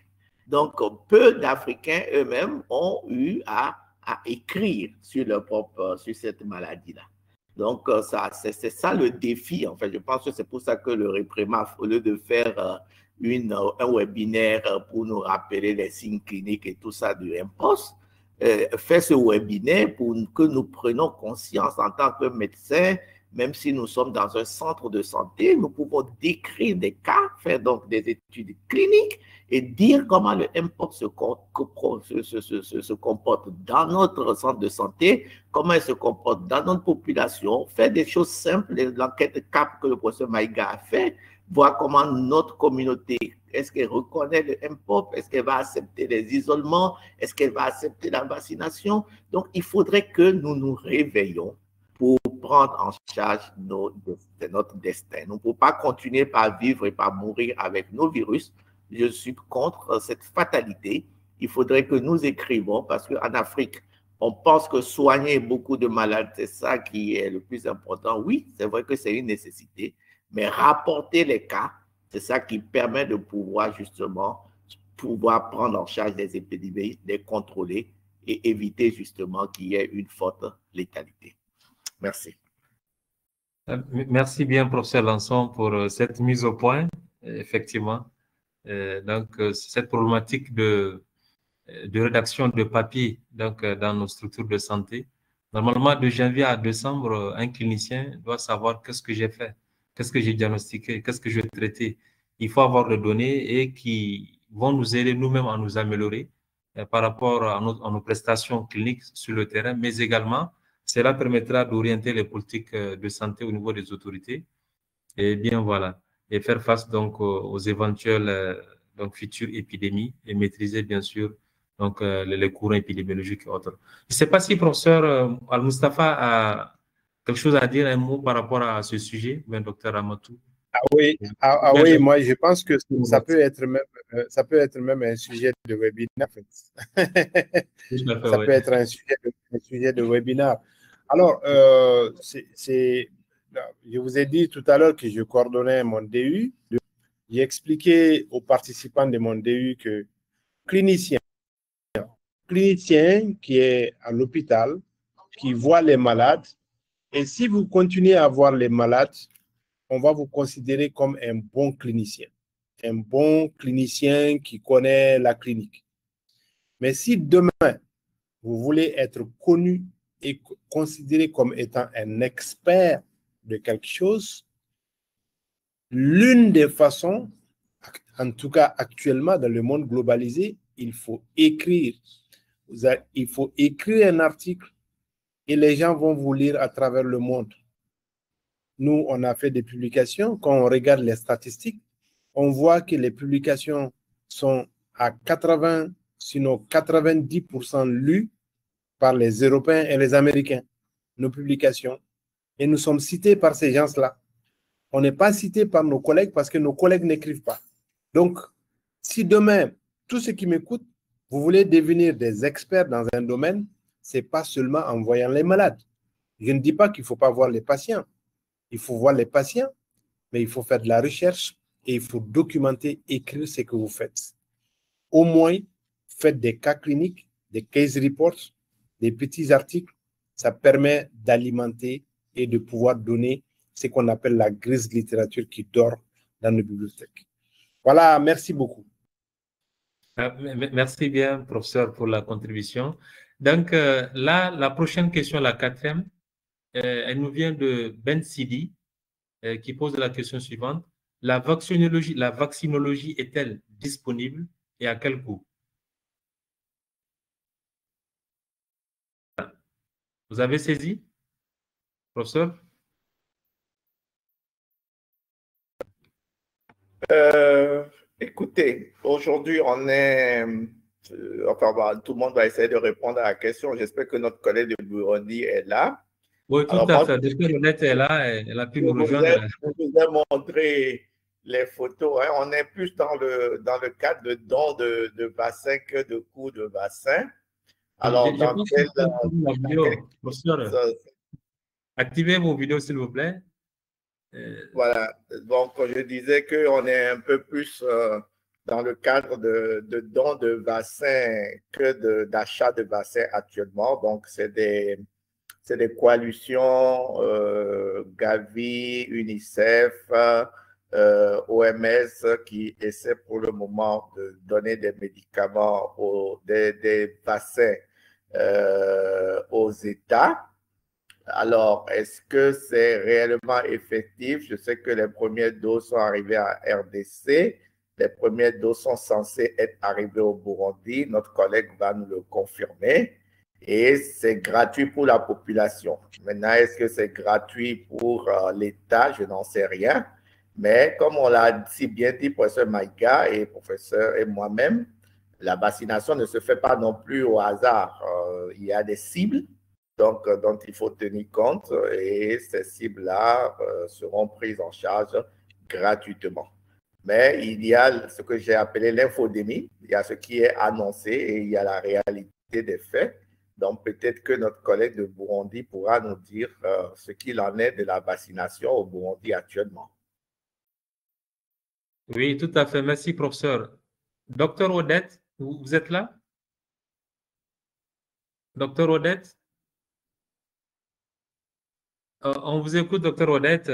Donc, peu d'Africains eux-mêmes ont eu à écrire sur sur cette maladie-là. Donc, c'est ça le défi. En fait, je pense que c'est pour ça que le REPREMAF, au lieu de faire un webinaire pour nous rappeler les signes cliniques et tout ça du MPOS, fait ce webinaire pour que nous prenions conscience en tant que médecins, même si nous sommes dans un centre de santé, nous pouvons décrire des cas, faire donc des études cliniques et dire comment le MPOX se comporte dans notre centre de santé, comment il se comporte dans notre population, faire des choses simples, l'enquête CAP que le professeur Maïga a fait, voir comment notre communauté, est-ce qu'elle reconnaît le MPOP, est-ce qu'elle va accepter les isolements, est-ce qu'elle va accepter la vaccination. Donc, il faudrait que nous nous réveillons pour prendre en charge notre destin. Nous ne pouvons pas continuer par vivre et par mourir avec nos virus. Je suis contre cette fatalité. Il faudrait que nous écrivons, parce qu'en Afrique, on pense que soigner beaucoup de malades, c'est ça qui est le plus important. Oui, c'est vrai que c'est une nécessité, mais rapporter les cas, c'est ça qui permet de pouvoir justement prendre en charge des épidémies, les contrôler et éviter justement qu'il y ait une forte létalité. Merci. Merci bien, professeur Lançon, pour cette mise au point, effectivement. Donc, cette problématique de rédaction de papier donc, dans nos structures de santé. Normalement, de janvier à décembre, un clinicien doit savoir qu'est-ce que j'ai fait, qu'est-ce que j'ai diagnostiqué, qu'est-ce que je vais traiter. Il faut avoir les données et qui vont nous aider nous-mêmes à nous améliorer par rapport à nos prestations cliniques sur le terrain, mais également, cela permettra d'orienter les politiques de santé au niveau des autorités. Et bien voilà, et faire face donc aux éventuelles donc, futures épidémies et maîtriser bien sûr donc, les courants épidémiologiques et autres. Je ne sais pas si professeur Al-Mustafa a quelque chose à dire, un mot par rapport à ce sujet, bien docteur Amatou. Oui, oui, moi je pense que ça peut être même un sujet de webinaire. En fait. Ça peut être un sujet de webinaire. Alors, je vous ai dit tout à l'heure que je coordonnais mon DU. J'ai expliqué aux participants de mon DU que clinicien qui est à l'hôpital, qui voit les malades, et si vous continuez à voir les malades, on va vous considérer comme un bon clinicien qui connaît la clinique. Mais si demain, vous voulez être connu et considéré comme étant un expert de quelque chose, l'une des façons, en tout cas actuellement dans le monde globalisé, il faut écrire. Il faut écrire un article et les gens vont vous lire à travers le monde. Nous, on a fait des publications. Quand on regarde les statistiques, on voit que les publications sont à 80, sinon 90% lues par les Européens et les Américains, nos publications. Et nous sommes cités par ces gens-là. On n'est pas cités par nos collègues parce que nos collègues n'écrivent pas. Donc, si demain, tous ceux qui m'écoutent, vous voulez devenir des experts dans un domaine, ce n'est pas seulement en voyant les malades. Je ne dis pas qu'il ne faut pas voir les patients. Il faut voir les patients, mais il faut faire de la recherche et il faut documenter, écrire ce que vous faites. Au moins, faites des cas cliniques, des case reports, des petits articles. Ça permet d'alimenter et de pouvoir donner ce qu'on appelle la grise littérature qui dort dans nos bibliothèques. Voilà, merci beaucoup. Merci bien, professeur, pour la contribution. Donc, là, la prochaine question, la quatrième, Elle nous vient de Ben Sidi, qui pose la question suivante. La vaccinologie est-elle disponible et à quel coût? Vous avez saisi, professeur? Écoutez, aujourd'hui, on est... enfin, tout le monde va essayer de répondre à la question. J'espère que notre collègue de Burundi est là. Oui, tout à fait. Docteur Odette est là, elle a pu nous rejoindre. Je vous ai montré les photos. Hein. On est plus dans le cadre de dons de vaccins que de coûts de vaccins. Alors, dans quel... Activez vos vidéos, s'il vous plaît. Voilà. Donc, je disais qu'on est un peu plus dans le cadre de dons de vaccins que d'achat de vaccins actuellement. Donc, c'est des coalitions Gavi, UNICEF, OMS qui essaient pour le moment de donner des médicaments, des vaccins aux États. Alors, est-ce que c'est réellement effectif? Je sais que les premières doses sont arrivées à RDC. Les premières doses sont censées être arrivées au Burundi. Notre collègue va nous le confirmer. Et c'est gratuit pour la population. Maintenant, est-ce que c'est gratuit pour l'État? Je n'en sais rien. Mais comme on l'a si bien dit, professeur Maïga et professeur et moi-même, la vaccination ne se fait pas non plus au hasard. Il y a des cibles dont il faut tenir compte et ces cibles-là seront prises en charge gratuitement. Mais il y a ce que j'ai appelé l'infodémie, il y a ce qui est annoncé et il y a la réalité des faits. Donc peut-être que notre collègue de Burundi pourra nous dire ce qu'il en est de la vaccination au Burundi actuellement. Oui, tout à fait. Merci, professeur. Docteur Odette, vous êtes là? Docteur Odette? On vous écoute, docteur Odette,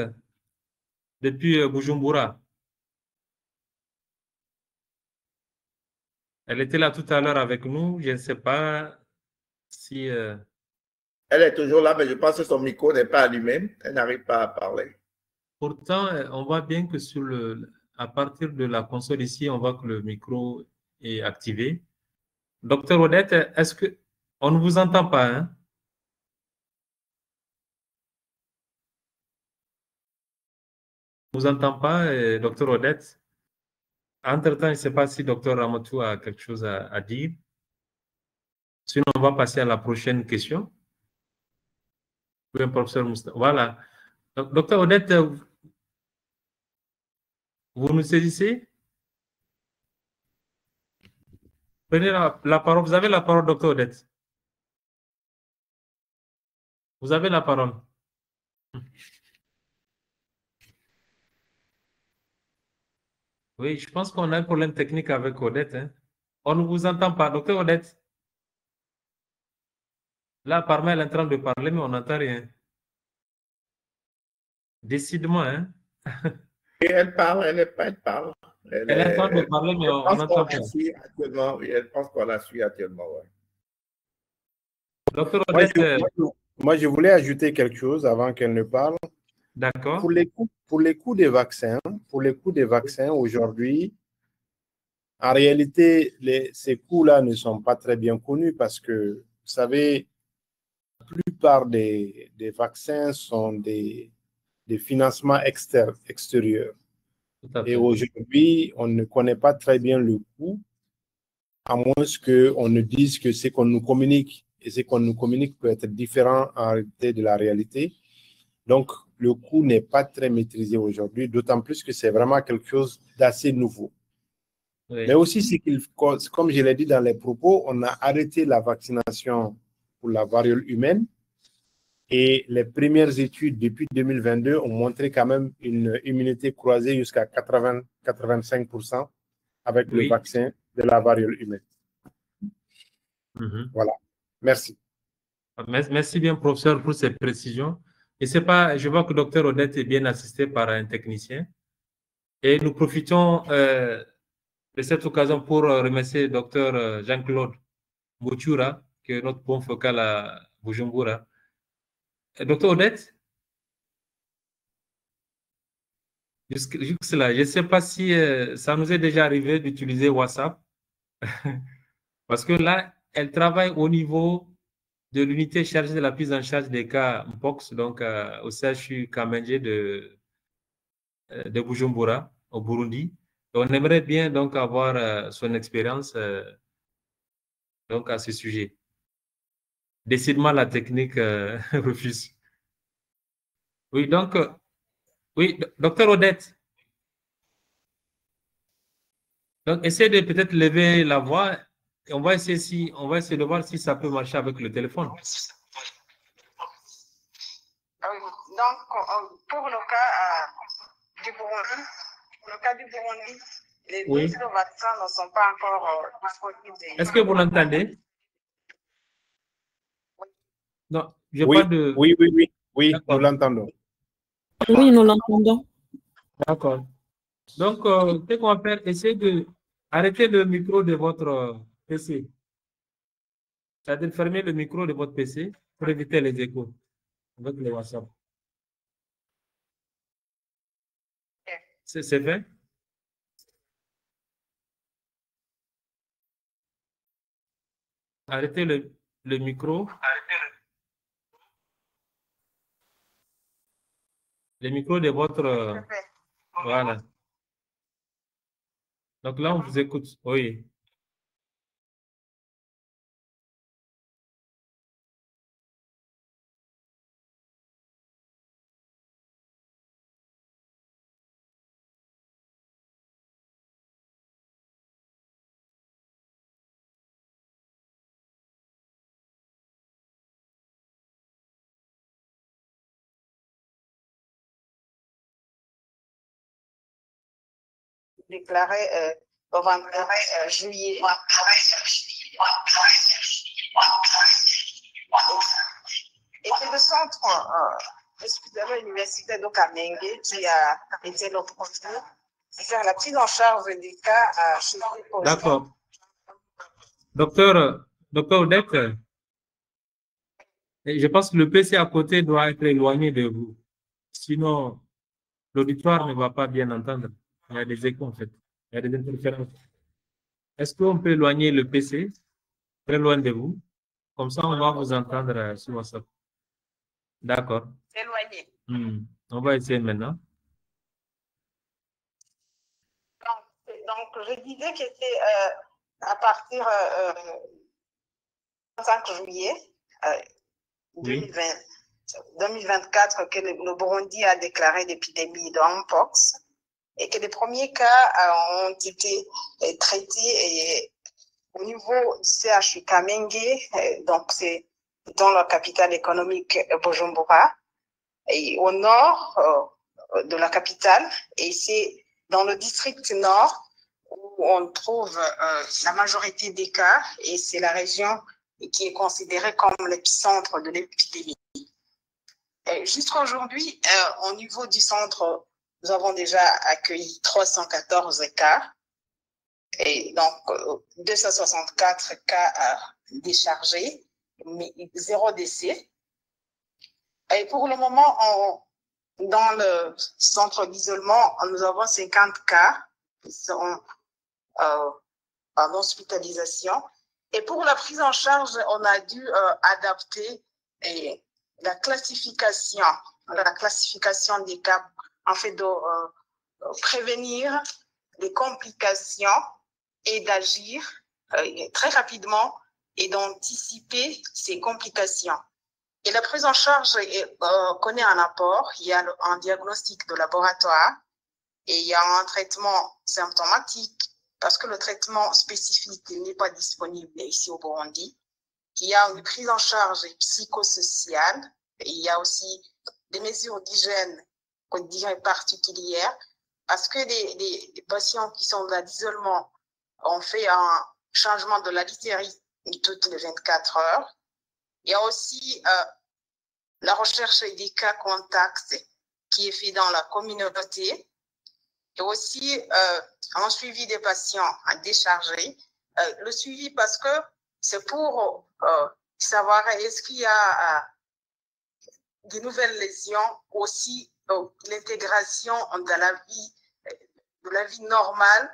depuis Bujumbura. Elle était là tout à l'heure avec nous. Je ne sais pas si... Elle est toujours là, mais je pense que son micro n'est pas allumé. Elle n'arrive pas à parler. Pourtant, on voit bien que à partir de la console ici, on voit que le micro est activé. Docteur Odette, est-ce que... On ne vous entend pas, hein? On ne vous entend pas, docteur Odette? Entre-temps, je ne sais pas si docteur Ramatou a quelque chose à dire. Sinon, on va passer à la prochaine question. Oui, professeur Moustapha. Voilà. Donc, docteur Odette, vous nous saisissez? Prenez la parole. Vous avez la parole, docteur Odette. Vous avez la parole. Oui, je pense qu'on a un problème technique avec Odette. Hein. On ne vous entend pas. Docteur Odette. Là, apparemment, elle est en train de parler, mais on n'entend rien. Décidément, hein? Et elle parle, elle parle. Elle est en train de parler, mais on n'entend pas. Oui, elle pense qu'on la suit actuellement, oui. Docteur Odette. Moi, je voulais ajouter quelque chose avant qu'elle ne parle. D'accord. Pour les coûts des vaccins, aujourd'hui, en réalité, ces coûts-là ne sont pas très bien connus parce que, vous savez, la plupart des vaccins sont des financements extérieurs. Et aujourd'hui, on ne connaît pas très bien le coût, à moins qu'on ne dise que ce qu'on nous communique et ce qu'on nous communique peut être différent en réalité de la réalité. Donc, le coût n'est pas très maîtrisé aujourd'hui, d'autant plus que c'est vraiment quelque chose d'assez nouveau. Oui. Mais aussi, comme je l'ai dit dans les propos, on a arrêté la vaccination pour la variole humaine et les premières études depuis 2022 ont montré quand même une immunité croisée jusqu'à 80-85% avec le vaccin de la variole humaine. Voilà. Merci. Merci bien, professeur, pour ces précisions. Et c'est pas, je vois que le docteur Odette est bien assisté par un technicien. Et nous profitons de cette occasion pour remercier le docteur Jean-Claude Moutura, qui est notre point focal à Bujumbura. Docteur Odette? Jusque-là, je ne sais pas si ça nous est déjà arrivé d'utiliser WhatsApp. Parce que là, elle travaille au niveau de l'unité chargée de la prise en charge des cas Mpox, donc au CHU Kamenge de Bujumbura, au Burundi. Et on aimerait bien donc avoir son expérience donc à ce sujet. Décidément, la technique refuse. Oui, donc, oui, docteur Odette. Donc, essayez de peut-être lever la voix et on va essayer de voir si ça peut marcher avec le téléphone. Donc, pour le cas du Burundi, les doses de vaccins ne sont pas encore disponibles. Est-ce que vous l'entendez? Non, je Oui, parle de... Oui, nous l'entendons. Oui, nous l'entendons. D'accord. Donc, ce qu'on va faire, essayez de arrêter le micro de votre PC. C'est-à-dire fermer le micro de votre PC pour éviter les échos avec le WhatsApp. C'est fait? Arrêtez le micro. Le micro de votre... Voilà. Donc là, on vous écoute. Oui. Déclaré au 21 juillet. Et c'est le centre hospitalier universitaire de Kamenge qui a été le premier à faire la prise en charge des cas chez les. D'accord. Docteur Odette, je pense que le PC à côté doit être éloigné de vous. Sinon, l'auditoire ne va pas bien entendre. Il y a des échos en fait. Il y a des interférences. Est-ce qu'on peut éloigner le PC très loin de vous? Comme ça, on va vous entendre sur WhatsApp. D'accord. Éloigné. On va essayer maintenant. Donc, je disais que c'était à partir du 25 juillet 2024 que le Burundi a déclaré l'épidémie de Mpox et que les premiers cas ont été traités au niveau du CHU Kamenge, donc c'est dans la capitale économique Bujumbura, et au nord de la capitale, et c'est dans le district nord où on trouve la majorité des cas, et c'est la région qui est considérée comme l'épicentre de l'épidémie. Jusqu'à aujourd'hui, au niveau du centre, nous avons déjà accueilli 314 cas, et donc 264 cas déchargés, mais 0 décès. Et pour le moment, dans le centre d'isolement, nous avons 50 cas qui sont en hospitalisation. Et pour la prise en charge, on a dû adapter la classification des cas, en fait, de prévenir les complications et d'agir très rapidement et d'anticiper ces complications. Et la prise en charge connaît un apport. Il y a un diagnostic de laboratoire et il y a un traitement symptomatique parce que le traitement spécifique n'est pas disponible ici au Burundi. Il y a une prise en charge psychosociale et il y a aussi des mesures d'hygiène particulières parce que les patients qui sont dans l'isolement ont fait un changement de la literie toutes les 24 heures. Il y a aussi la recherche des cas contacts qui est fait dans la communauté et aussi un suivi des patients à décharger. Le suivi parce que c'est pour savoir est-ce qu'il y a des nouvelles lésions, aussi l'intégration de la vie normale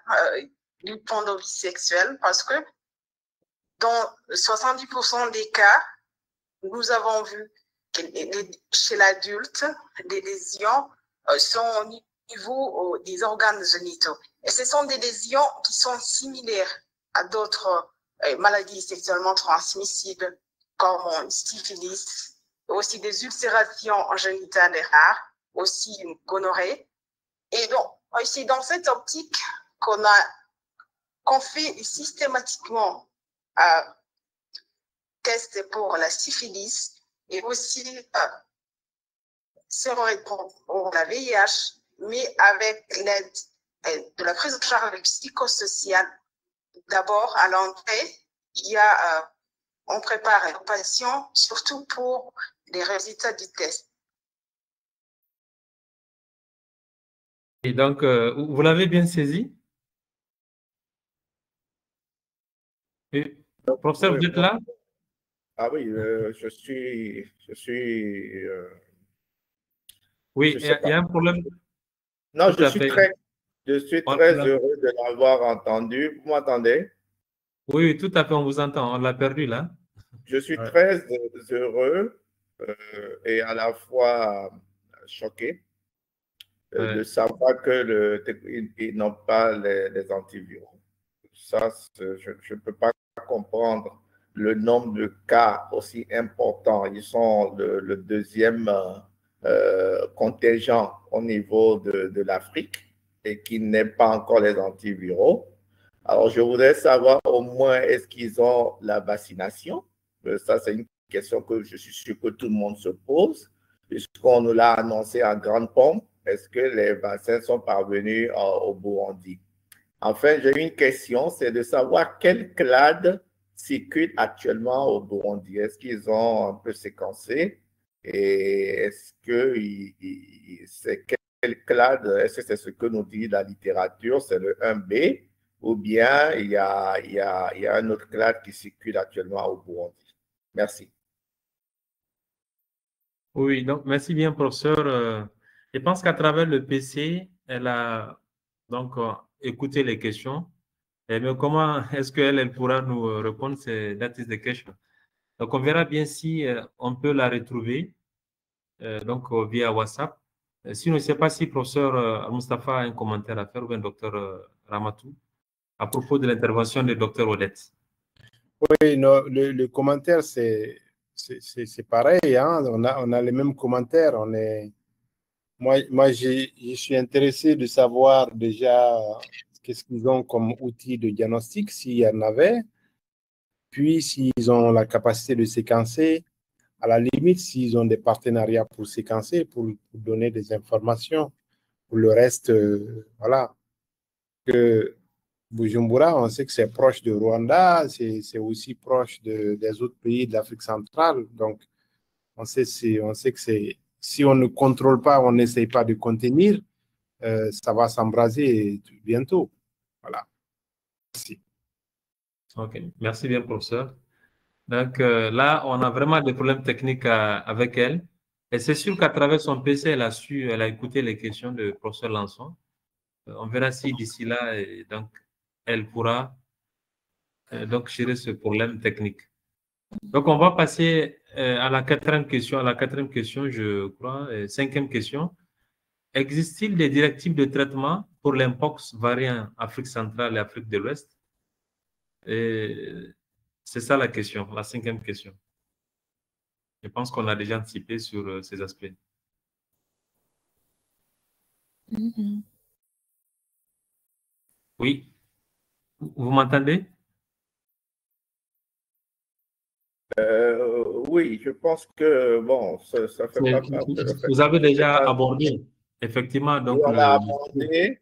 du point de vue sexuel, parce que dans 70% des cas, nous avons vu que chez l'adulte, des lésions sont au niveau des organes génitaux. Et ce sont des lésions qui sont similaires à d'autres maladies sexuellement transmissibles, comme syphilis, aussi des ulcérations génitales rares, aussi une gonorrhée. Et donc, c'est dans cette optique qu'on fait systématiquement tests pour la syphilis et aussi pour la VIH, mais avec l'aide de la prise en charge psychosociale. D'abord, à l'entrée, on prépare le patient surtout pour les résultats du test. Et donc, vous l'avez bien saisi? Et, professeur, vous êtes là? Ah oui, je suis oui, il y a un problème. Non, je suis très heureux de l'avoir entendu. Vous m'entendez? Oui, tout à fait, on vous entend. On l'a perdu là. Je suis très heureux et à la fois choqué de savoir qu'ils n'ont pas les antiviraux. Ça, je ne peux pas comprendre le nombre de cas aussi importants. Ils sont le deuxième contingent au niveau de l'Afrique et qui n'aient pas encore les antiviraux. Alors, je voudrais savoir au moins, est-ce qu'ils ont la vaccination? Ça, c'est une question que je suis sûr que tout le monde se pose, puisqu'on nous l'a annoncé en grande pompe. Est-ce que les vaccins sont parvenus au Burundi? Enfin, j'ai une question, c'est de savoir quel clade circule actuellement au Burundi. Est-ce qu'ils ont un peu séquencé? Et est-ce que c'est quel clade? Est-ce que c'est ce que nous dit la littérature? C'est le 1B? Ou bien il y a un autre clade qui circule actuellement au Burundi? Merci. Oui, donc merci bien, professeur. Je pense qu'à travers le PC, elle a donc écouté les questions. Mais comment est-ce qu'elle pourra nous répondre? That is the question. Donc, on verra bien si on peut la retrouver donc via WhatsApp. Sinon, je ne sais pas si professeur Moustapha a un commentaire à faire ou bien docteur Ramatou à propos de l'intervention de docteur Odette. Oui, non, le commentaire, c'est pareil. Hein? On a les mêmes commentaires. Moi je suis intéressé de savoir déjà qu'est-ce qu'ils ont comme outil de diagnostic, s'il y en avait, puis s'ils ont la capacité de séquencer, à la limite, s'ils ont des partenariats pour séquencer, pour donner des informations. Pour le reste, voilà. Que Bujumbura, on sait que c'est proche de Rwanda, c'est aussi proche des autres pays de l'Afrique centrale. Donc, on sait que si on ne contrôle pas, on n'essaye pas de contenir, ça va s'embraser bientôt. Voilà. Merci. OK. Merci bien, professeur. Donc là, on a vraiment des problèmes techniques avec elle. Et c'est sûr qu'à travers son PC, elle a écouté les questions de professeur Lançon. On verra si d'ici là, donc, elle pourra donc gérer ce problème technique. Donc, on va passer à la quatrième question. À la quatrième question, je crois, cinquième question. Existe-t-il des directives de traitement pour l'impox variant Afrique centrale et Afrique de l'Ouest? C'est ça la question, la cinquième question. Je pense qu'on a déjà anticipé sur ces aspects. Oui. Vous m'entendez? Oui, je pense que, bon, ça fait pas partie. Vous avez déjà abordé, effectivement. Donc, on a abordé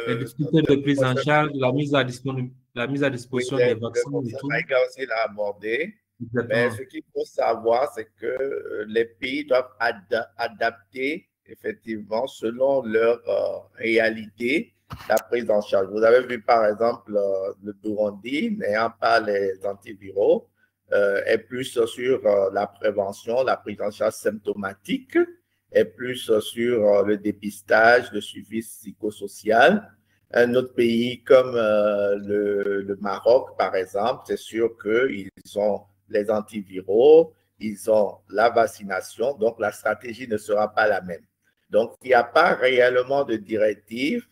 les difficultés de prise en charge, la mise à disposition des vaccins et tout. Maïga aussi l'a abordé. Mais ce qu'il faut savoir, c'est que les pays doivent adapter, effectivement, selon leur réalité, la prise en charge. Vous avez vu, par exemple, le Burundi, n'ayant pas les antiviraux, est plus sur la prévention, la prise en charge symptomatique, est plus sur le dépistage, le suivi psychosocial. Un autre pays comme le Maroc, par exemple, c'est sûr qu'ils ont les antiviraux, ils ont la vaccination, donc la stratégie ne sera pas la même. Donc, il n'y a pas réellement de directive.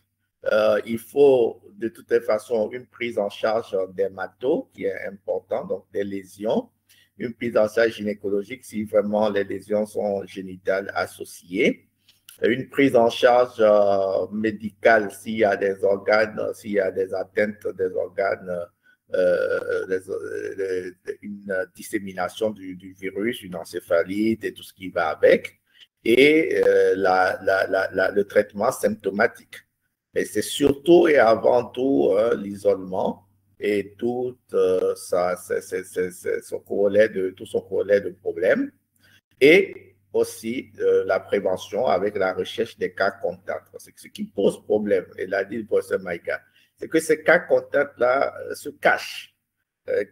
Il faut de toute façon une prise en charge dermato qui est importante, donc des lésions, une prise en charge gynécologique si vraiment les lésions sont génitales associées, une prise en charge médicale s'il y a des organes, s'il y a des atteintes des organes, une dissémination du virus, une encéphalite et tout ce qui va avec, et le traitement symptomatique. Mais c'est surtout et avant tout l'isolement et tout son corollaire de problèmes, et aussi la prévention avec la recherche des cas contacts. Parce que ce qui pose problème, et l'a dit le professeur Maïga, c'est que ces cas contacts-là se cachent.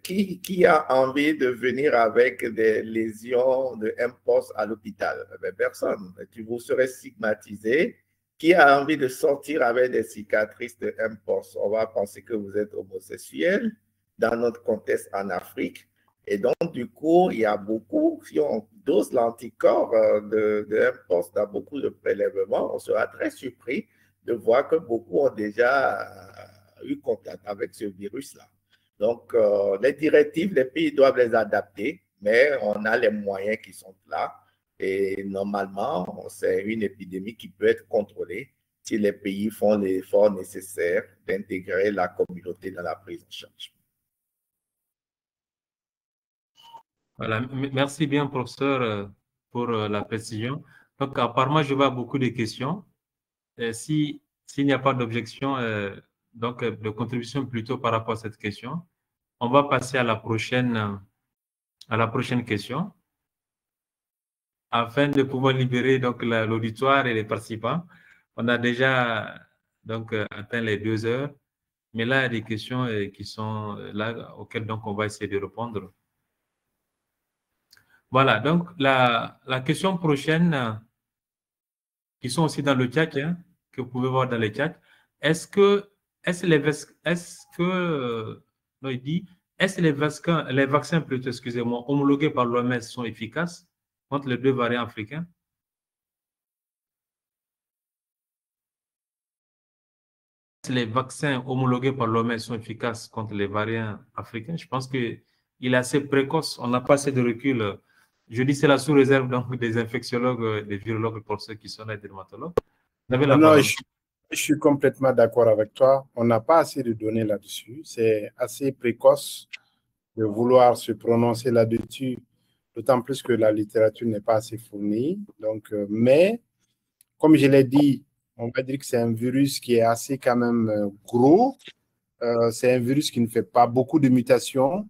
Qui a envie de venir avec des lésions de mpox à l'hôpital? Personne. Vous serez stigmatisé. Qui a envie de sortir avec des cicatrices de mpox? On va penser que vous êtes homosexuel dans notre contexte en Afrique. Et donc, du coup, il y a beaucoup, si on dose l'anticorps de mpox dans beaucoup de prélèvements, on sera très surpris de voir que beaucoup ont déjà eu contact avec ce virus-là. Donc, les directives, les pays doivent les adapter, mais on a les moyens qui sont là. Et normalement, c'est une épidémie qui peut être contrôlée si les pays font l'effort nécessaire d'intégrer la communauté dans la prise en charge. Voilà, merci bien, professeur, pour la précision. Donc, apparemment, je vois beaucoup de questions. S'il n'y a pas d'objection, donc de contribution plutôt par rapport à cette question, on va passer à la prochaine question afin de pouvoir libérer donc l'auditoire et les participants. On a déjà donc atteint les 2 heures, mais là, il y a des questions qui sont là auxquelles donc on va essayer de répondre. Voilà, donc la question prochaine, qui sont aussi dans le chat, hein, que vous pouvez voir dans le chat, est-ce que les vaccins plutôt, excusez-moi, homologués par l'OMS sont efficaces contre les 2 variants africains? Les vaccins homologués par l'OMS sont efficaces contre les variants africains? Je pense qu'il est assez précoce, on n'a pas assez de recul. Je dis c'est la sous réserve donc des infectiologues, des virologues pour ceux qui sont les dermatologues. Vous avez la parole. Je suis complètement d'accord avec toi. On n'a pas assez de données là-dessus. C'est assez précoce de vouloir se prononcer là-dessus, d'autant plus que la littérature n'est pas assez fournie. Donc, mais, comme je l'ai dit, on va dire que c'est un virus qui est assez quand même gros. C'est un virus qui ne fait pas beaucoup de mutations.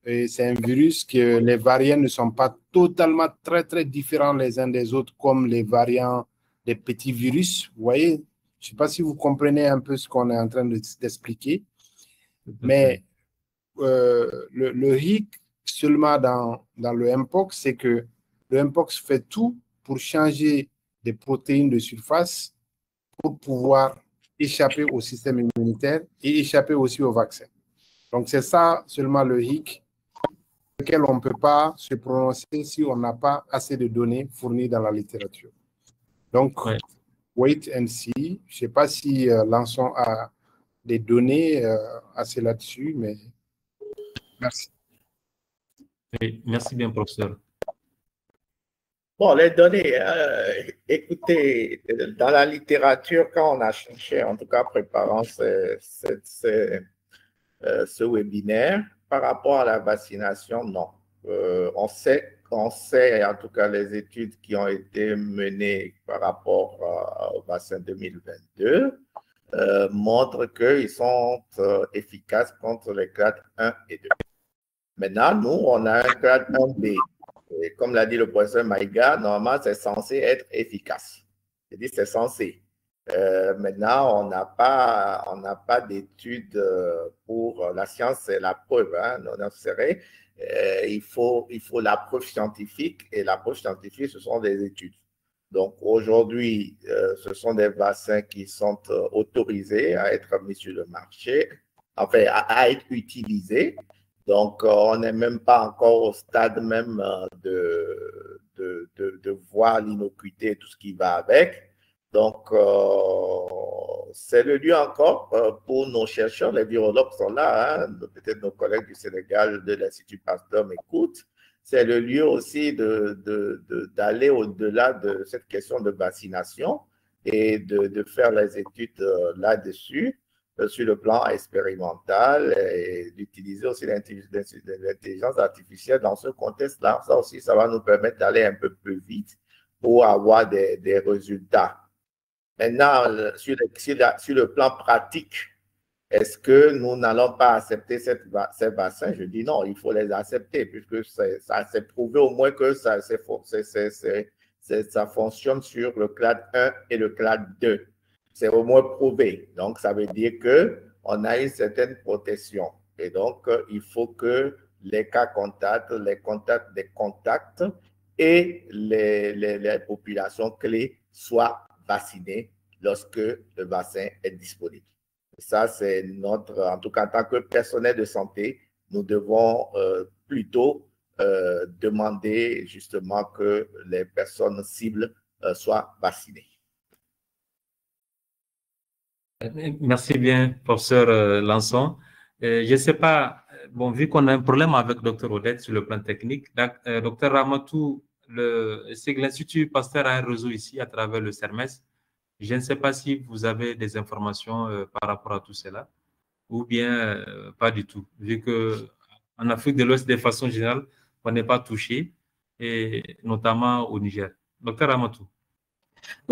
Et c'est un virus que les variants ne sont pas totalement très, très différents les uns des autres, comme les variants des petits virus. Vous voyez, je ne sais pas si vous comprenez un peu ce qu'on est en train d'expliquer. Mais le hic seulement dans le mpox, c'est que le mpox fait tout pour changer des protéines de surface pour pouvoir échapper au système immunitaire et échapper aussi au vaccin. Donc, c'est ça seulement le hic lequel on ne peut pas se prononcer si on n'a pas assez de données fournies dans la littérature. Donc, wait and see. Je ne sais pas si Lançon a des données assez là-dessus, mais merci. Oui, merci bien, professeur. Bon, les données, écoutez, dans la littérature, quand on a cherché, en tout cas préparant ce webinaire, par rapport à la vaccination, non. On sait, en tout cas, les études qui ont été menées par rapport au vaccin 2022 montrent qu'ils sont efficaces contre les grades 1 et 2. Maintenant, nous, on a un grade 1B. Et comme l'a dit le professeur Maïga, normalement, c'est censé être efficace. C'est-à-dire c'est censé. Maintenant, on n'a pas d'études pour la science, c'est la preuve, hein, non serré. Il faut la preuve scientifique, et la preuve scientifique, ce sont des études. Donc aujourd'hui, ce sont des vaccins qui sont autorisés à être mis sur le marché, enfin à être utilisés. Donc on n'est même pas encore au stade même de voir l'innocuité et tout ce qui va avec. Donc, c'est le lieu encore pour nos chercheurs, les virologues sont là, hein, peut-être nos collègues du Sénégal de l'Institut Pasteur m'écoutent. C'est le lieu aussi d'aller au-delà de cette question de vaccination et de faire les études là-dessus, sur le plan expérimental, et d'utiliser aussi l'intelligence artificielle dans ce contexte-là. Ça aussi, ça va nous permettre d'aller un peu plus vite pour avoir des résultats. Maintenant, sur le plan pratique, est-ce que nous n'allons pas accepter ces vaccins? Je dis non, il faut les accepter, puisque ça s'est prouvé au moins que ça fonctionne sur le clade 1 et le clade 2. C'est au moins prouvé. Donc, ça veut dire qu'on a une certaine protection. Et donc, il faut que les cas contacts, les contacts des contacts et les populations clés soient vaccinés lorsque le vaccin est disponible. Ça, c'est notre, en tout cas, en tant que personnel de santé, nous devons plutôt demander justement que les personnes cibles soient vaccinées. Merci bien, professeur Lançon. Je ne sais pas, bon, vu qu'on a un problème avec Dr Odette sur le plan technique, Dr Ramatou, c'est que l'Institut Pasteur a un réseau ici à travers le CERMES. Je ne sais pas si vous avez des informations par rapport à tout cela, ou bien pas du tout, vu qu'en Afrique de l'Ouest, de façon générale, on n'est pas touché, et notamment au Niger. Dr Ramatou.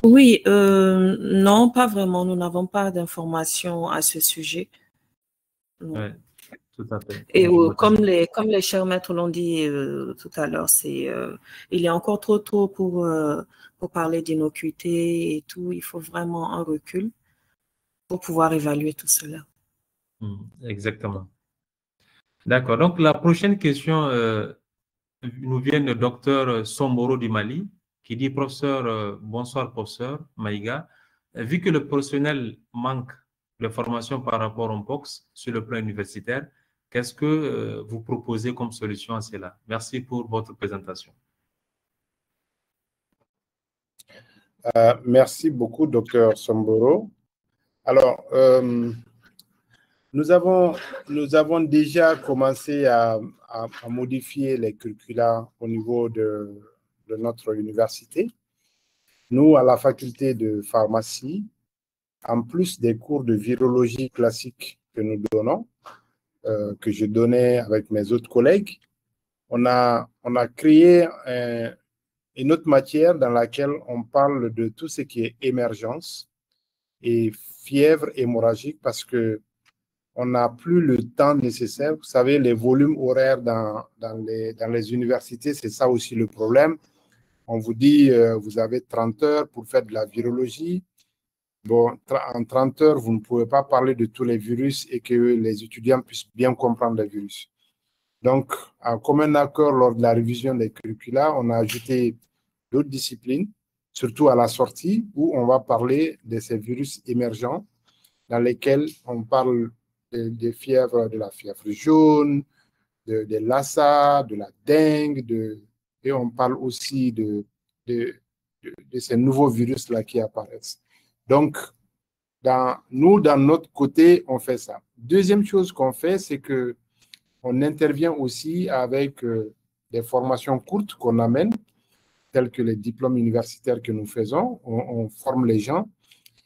Oui, non, pas vraiment. Nous n'avons pas d'informations à ce sujet. Oui, tout à fait. Et comme les chers maîtres l'ont dit tout à l'heure, il est encore trop tôt pour parler d'innocuité et tout. Il faut vraiment un recul pour pouvoir évaluer tout cela. Exactement. D'accord. Donc, la prochaine question nous vient de Dr Somboro du Mali, qui dit, professeur, bonsoir professeur Maïga. Vu que le professionnel manque de formation par rapport au MPOX sur le plan universitaire, qu'est-ce que vous proposez comme solution à cela? Merci pour votre présentation. Merci beaucoup, Dr Somboro. Alors, nous avons déjà commencé à modifier les curricula au niveau de notre université. Nous, à la faculté de pharmacie, en plus des cours de virologie classique que nous donnons, que je donnais avec mes autres collègues, on a créé une autre matière dans laquelle on parle de tout ce qui est émergence et fièvre hémorragique, parce que on n'a plus le temps nécessaire. Vous savez, les volumes horaires dans les universités, c'est ça aussi le problème. On vous dit, vous avez 30 heures pour faire de la virologie. Bon, en 30 heures, vous ne pouvez pas parler de tous les virus et que les étudiants puissent bien comprendre les virus. Donc, en commun accord, lors de la révision des curricula, on a ajouté d'autres disciplines, surtout à la sortie, où on va parler de ces virus émergents, dans lesquels on parle de fièvre, de la fièvre jaune, de Lassa, de la dengue, et on parle aussi de ces nouveaux virus-là qui apparaissent. Donc, nous, dans notre côté, on fait ça. Deuxième chose qu'on fait, c'est qu'on intervient aussi avec des formations courtes qu'on amène, telles que les diplômes universitaires que nous faisons. On forme les gens.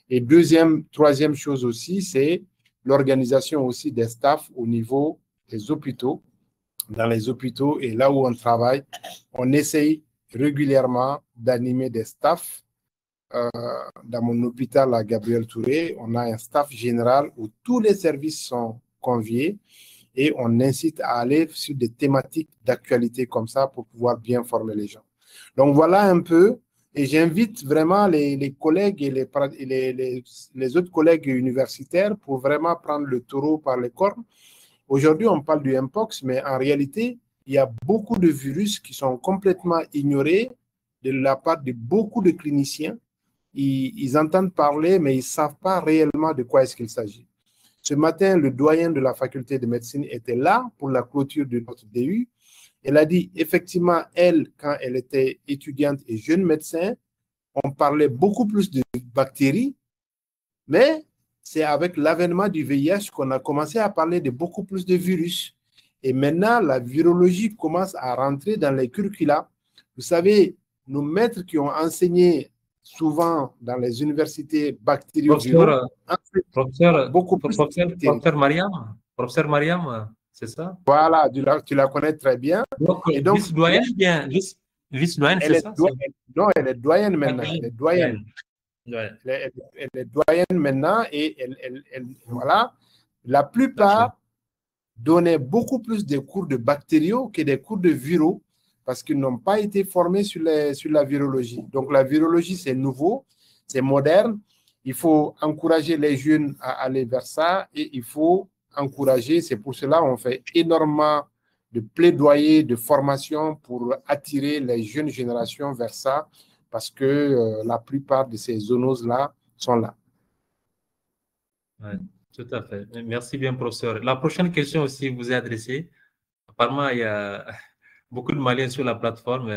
Et troisième chose aussi, c'est l'organisation aussi des staffs au niveau des hôpitaux. Dans les hôpitaux et là où on travaille, on essaye régulièrement d'animer des staffs. Dans mon hôpital à Gabriel Touré, on a un staff général où tous les services sont conviés et on incite à aller sur des thématiques d'actualité comme ça pour pouvoir bien former les gens. Donc voilà un peu. Et j'invite vraiment les collègues et les autres collègues universitaires pour vraiment prendre le taureau par les cornes. Aujourd'hui, on parle du Mpox, mais en réalité, il y a beaucoup de virus qui sont complètement ignorés de la part de beaucoup de cliniciens. Ils entendent parler, mais ils ne savent pas réellement de quoi est-ce qu'il s'agit. Ce matin, le doyen de la faculté de médecine était là pour la clôture de notre DU. Elle a dit, effectivement, elle, quand elle était étudiante et jeune médecin, on parlait beaucoup plus de bactéries, mais c'est avec l'avènement du VIH qu'on a commencé à parler de beaucoup plus de virus. Et maintenant, la virologie commence à rentrer dans les curricula. Vous savez, nos maîtres qui ont enseigné souvent dans les universités bactériologiques, professeur Mariam, c'est ça? Voilà, tu la connais très bien. Donc, vice-doyenne, vice-doyenne, c'est ça? Non, elle est doyenne maintenant. Elle est doyenne. Elle est doyenne maintenant et voilà. La plupart donnaient beaucoup plus de cours de bactériaux que des cours de viraux parce qu'ils n'ont pas été formés sur la virologie. Donc, la virologie, c'est nouveau, c'est moderne. Il faut encourager les jeunes à aller vers ça et il faut encourager. C'est pour cela qu'on fait énormément de plaidoyer, de formation pour attirer les jeunes générations vers ça parce que la plupart de ces zoonoses-là sont là. Oui, tout à fait. Merci bien, professeur. La prochaine question aussi vous est adressée. Apparemment, il y a beaucoup de Maliens sur la plateforme,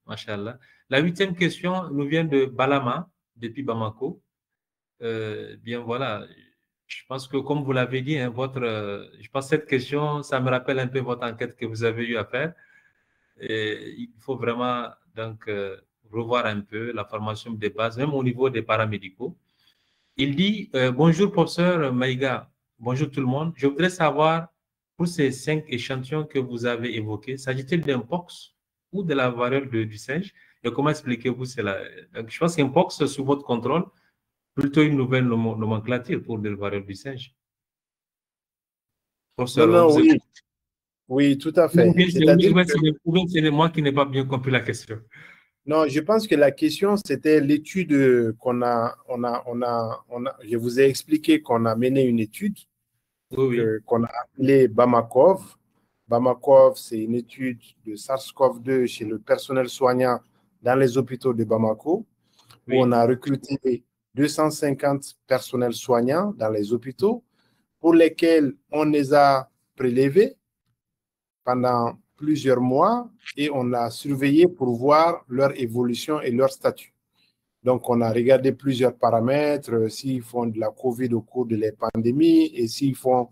machallah. La 8e question nous vient de Balama, depuis Bamako. Bien voilà, je pense que comme vous l'avez dit, hein, je pense que cette question, ça me rappelle un peu votre enquête que vous avez eu à faire. Et il faut vraiment donc revoir un peu la formation des bases, même au niveau des paramédicaux. Il dit bonjour professeur Maïga, bonjour tout le monde. Je voudrais savoir pour ces 5 échantillons que vous avez évoqués, s'agit-il d'un pox ou de la variole du singe? Et comment expliquez-vous cela? Donc, je pense qu'un pox sous votre contrôle, plutôt une nouvelle nomenclature pour la variole du singe. Professeur, non, oui. Oui, tout à fait. C'est moi qui n'ai pas bien compris la question. Non, je pense que la question, c'était l'étude qu'on a, je vous ai expliqué qu'on a mené une étude qu'on a appelée Bamakov. Bamakov, c'est une étude de SARS-CoV-2 chez le personnel soignant dans les hôpitaux de Bamako, où on a recruté 250 personnels soignants dans les hôpitaux, pour lesquels on les a prélevés pendant plusieurs mois et on a surveillé pour voir leur évolution et leur statut. Donc, on a regardé plusieurs paramètres, s'ils font de la COVID au cours de la pandémie et s'ils font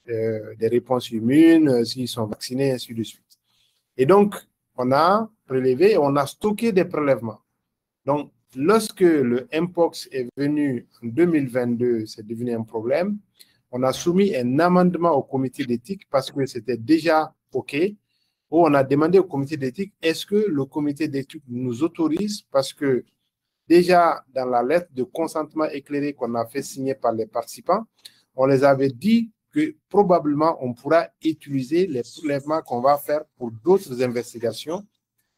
des réponses immunes, s'ils sont vaccinés, ainsi de suite. Et donc, on a prélevé et on a stocké des prélèvements. Donc, lorsque le Mpox est venu en 2022, c'est devenu un problème. On a soumis un amendement au comité d'éthique parce que c'était déjà OK, où on a demandé au comité d'éthique, est-ce que le comité d'éthique nous autorise, parce que déjà dans la lettre de consentement éclairé qu'on a fait signer par les participants, on les avait dit que probablement on pourra utiliser les prélèvements qu'on va faire pour d'autres investigations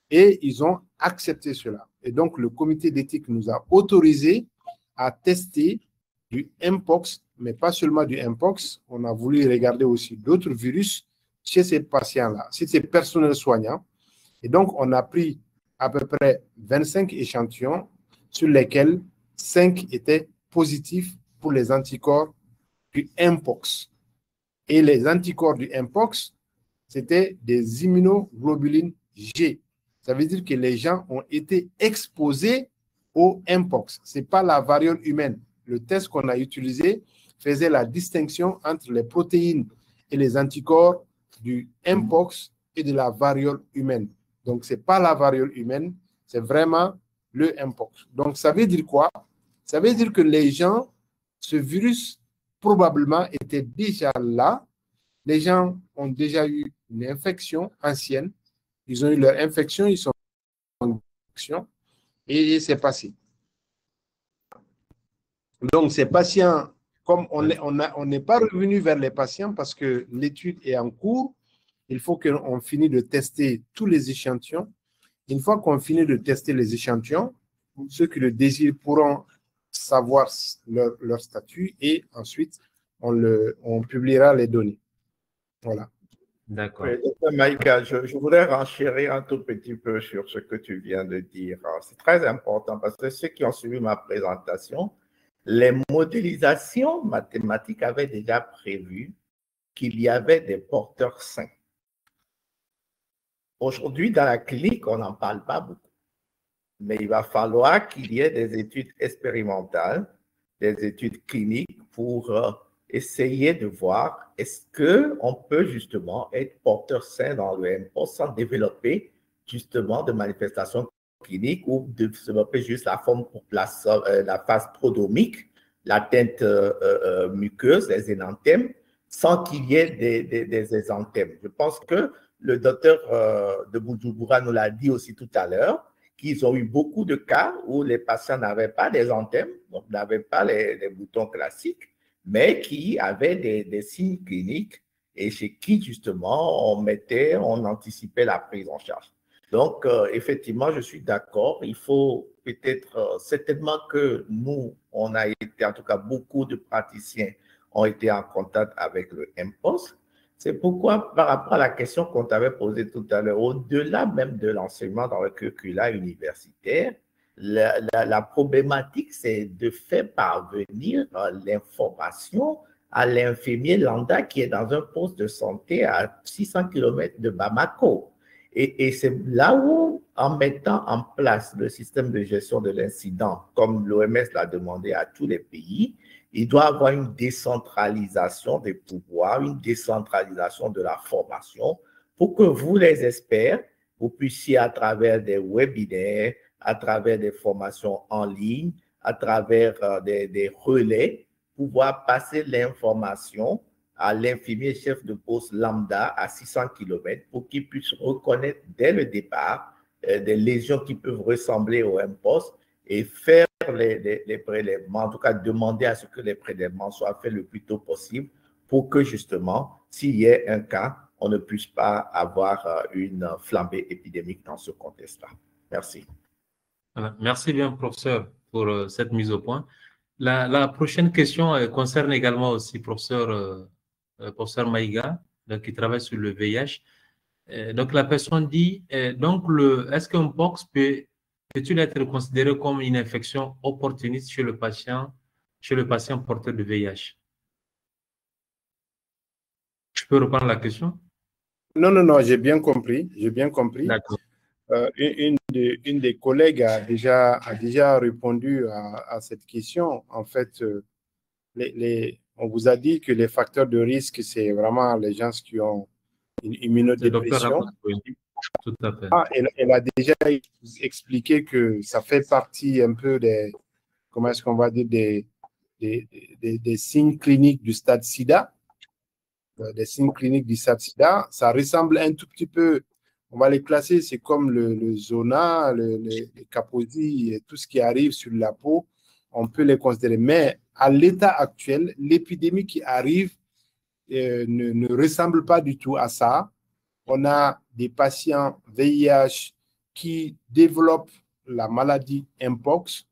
et ils ont accepté cela. Et donc le comité d'éthique nous a autorisé à tester du Mpox, mais pas seulement du Mpox, on a voulu regarder aussi d'autres virus chez ces patients-là, chez ces personnels soignants. Et donc, on a pris à peu près 25 échantillons sur lesquels 5 étaient positifs pour les anticorps du Mpox. Et les anticorps du Mpox, c'était des immunoglobulines G. Ça veut dire que les gens ont été exposés au Mpox. Ce n'est pas la variole humaine. Le test qu'on a utilisé faisait la distinction entre les protéines et les anticorps du Mpox et de la variole humaine. Donc, ce n'est pas la variole humaine, c'est vraiment le Mpox. Donc, ça veut dire quoi? Ça veut dire que les gens, ce virus probablement était déjà là. Les gens ont déjà eu une infection ancienne. Ils ont eu leur infection, ils sont en infection et c'est passé. Donc, ces patients, comme on n'est pas revenu vers les patients parce que l'étude est en cours, il faut qu'on finisse de tester tous les échantillons. Une fois qu'on finit de tester les échantillons, ceux qui le désirent pourront savoir leur statut et ensuite, on publiera les données. Voilà. D'accord. Dr. Maïga, je voudrais renchérir un tout petit peu sur ce que tu viens de dire. C'est très important parce que ceux qui ont suivi ma présentation, les modélisations mathématiques avaient déjà prévu qu'il y avait des porteurs sains. Aujourd'hui, dans la clinique, on n'en parle pas beaucoup. Mais il va falloir qu'il y ait des études expérimentales, des études cliniques pour essayer de voir est-ce qu'on peut justement être porteur sain dans le mPOS sans développer justement de manifestations cliniques ou de développer juste la forme, la phase prodromique, l'atteinte muqueuse, les énanthèmes, sans qu'il y ait des exanthèmes. Je pense que le docteur de Bujumbura nous l'a dit aussi tout à l'heure, qu'ils ont eu beaucoup de cas où les patients n'avaient pas des anthèmes, donc n'avaient pas les boutons classiques, mais qui avaient des signes cliniques et chez qui, justement, on anticipait la prise en charge. Donc, effectivement, je suis d'accord. Il faut peut-être, certainement que nous, on a été, en tout cas, beaucoup de praticiens ont été en contact avec le mPOS. C'est pourquoi, par rapport à la question qu'on t'avait posée tout à l'heure, au-delà même de l'enseignement dans le curricula universitaire, la problématique, c'est de faire parvenir l'information à l'infirmier lambda qui est dans un poste de santé à 600 km de Bamako. Et c'est là où, en mettant en place le système de gestion de l'incident, comme l'OMS l'a demandé à tous les pays, il doit y avoir une décentralisation des pouvoirs, une décentralisation de la formation pour que vous, les experts, vous puissiez, à travers des webinaires, à travers des formations en ligne, à travers des relais, pouvoir passer l'information à l'infirmier chef de poste lambda à 600 km pour qu'il puisse reconnaître dès le départ des lésions qui peuvent ressembler au mPOS et faire les prélèvements, en tout cas demander à ce que les prélèvements soient faits le plus tôt possible pour que justement, s'il y a un cas, on ne puisse pas avoir une flambée épidémique dans ce contexte-là. Merci. Merci bien, professeur, pour cette mise au point. La prochaine question concerne également aussi professeur Maïga, donc, qui travaille sur le VIH. Donc, la personne dit, est-ce qu'un mpox peut-il être considéré comme une infection opportuniste chez le patient porteur de VIH? Je peux reprendre la question? Non, j'ai bien compris. J'ai bien compris. D'accord. Une des collègues a déjà répondu à cette question. En fait, on vous a dit que les facteurs de risque, c'est vraiment les gens qui ont une immunodépression. Tout à fait. Elle a déjà expliqué que ça fait partie un peu des, comment est-ce qu'on va dire, des signes cliniques du stade SIDA. Des signes cliniques du stade SIDA. Ça ressemble un tout petit peu, on va les classer, c'est comme le zona, les Kaposi, et tout ce qui arrive sur la peau, on peut les considérer. Mais à l'état actuel, l'épidémie qui arrive ne ressemble pas du tout à ça. On a des patients VIH qui développent la maladie mpox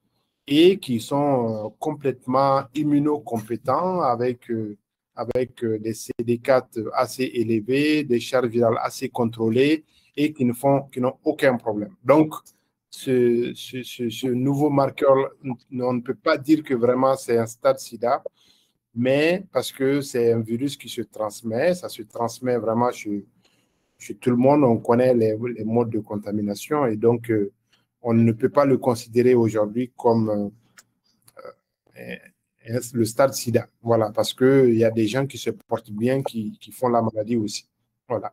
et qui sont complètement immunocompétents avec des CD4 assez élevés, des charges virales assez contrôlées et qui n'ont aucun problème. Donc, ce nouveau marqueur, on ne peut pas dire que vraiment c'est un stade SIDA, mais parce que c'est un virus qui se transmet, ça se transmet vraiment chez tout le monde, on connaît les modes de contamination et donc on ne peut pas le considérer aujourd'hui comme le stade SIDA. Voilà, parce qu'il y a des gens qui se portent bien, qui font la maladie aussi. Voilà.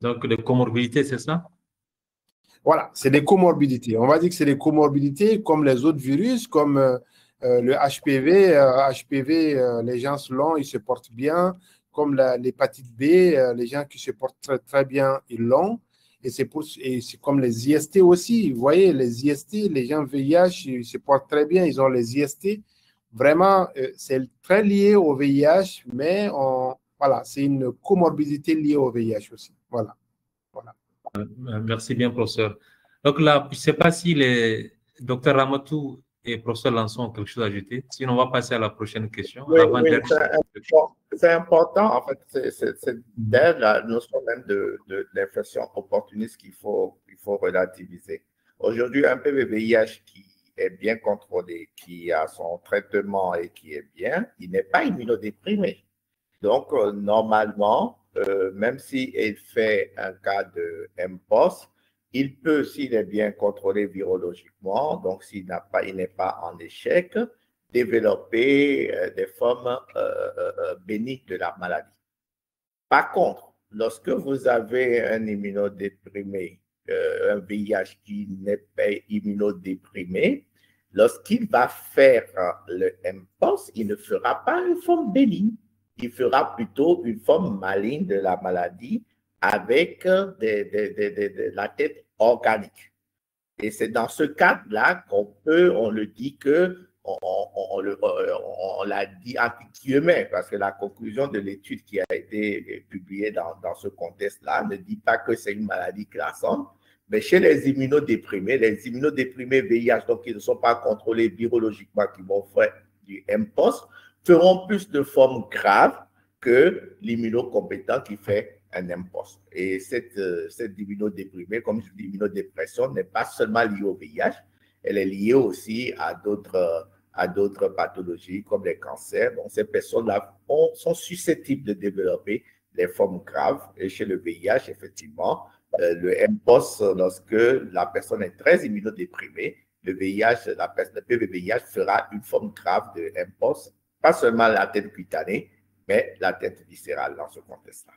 Donc, les comorbidités, c'est ça? Voilà, c'est des comorbidités. On va dire que c'est des comorbidités comme les autres virus, comme le HPV. Les gens l'ont, ils se portent bien. Comme l'hépatite B, les gens qui se portent très, très bien, ils l'ont. Et c'est comme les IST aussi. Vous voyez, les IST, les gens VIH, ils se portent très bien, ils ont les IST. Vraiment, c'est très lié au VIH, mais voilà, c'est une comorbidité liée au VIH aussi. Voilà. Merci bien, professeur. Donc là, je ne sais pas si Docteur Ramatou et professeur Lançon ont quelque chose à ajouter. Sinon, on va passer à la prochaine question. Oui, c'est important. En fait, c'est dès la notion même de l'infection opportuniste qu'il faut relativiser. Aujourd'hui, un PVVIH qui est bien contrôlé, qui a son traitement et qui est bien, il n'est pas immunodéprimé. Donc, normalement, même s'il fait un cas de MPOS, il peut, s'il est bien contrôlé virologiquement, donc il n'est pas en échec, développer des formes bénignes de la maladie. Par contre, lorsque vous avez un immunodéprimé, un VIH qui n'est pas immunodéprimé, lorsqu'il va faire le MPOS, il ne fera pas une forme bénigne, il fera plutôt une forme maligne de la maladie avec la tête organique. Et c'est dans ce cadre-là on le dit que, on l'a dit anti-guillemets, parce que la conclusion de l'étude qui a été publiée dans ce contexte-là ne dit pas que c'est une maladie classante, mais chez les immunodéprimés VIH, donc qui ne sont pas contrôlés virologiquement, qui vont faire du MPOS, feront plus de formes graves que l'immunocompétent qui fait un MPOS. Et cette immunodéprimée, comme je dis, l'immunodépression n'est pas seulement liée au VIH, elle est liée aussi à d'autres pathologies comme les cancers. Donc, ces personnes-là sont susceptibles de développer des formes graves. Et chez le VIH, effectivement, le MPOS, lorsque la personne est très immunodéprimée, le PVVIH fera une forme grave de MPOS, pas seulement la tête cutanée, mais la tête viscérale dans ce contexte-là.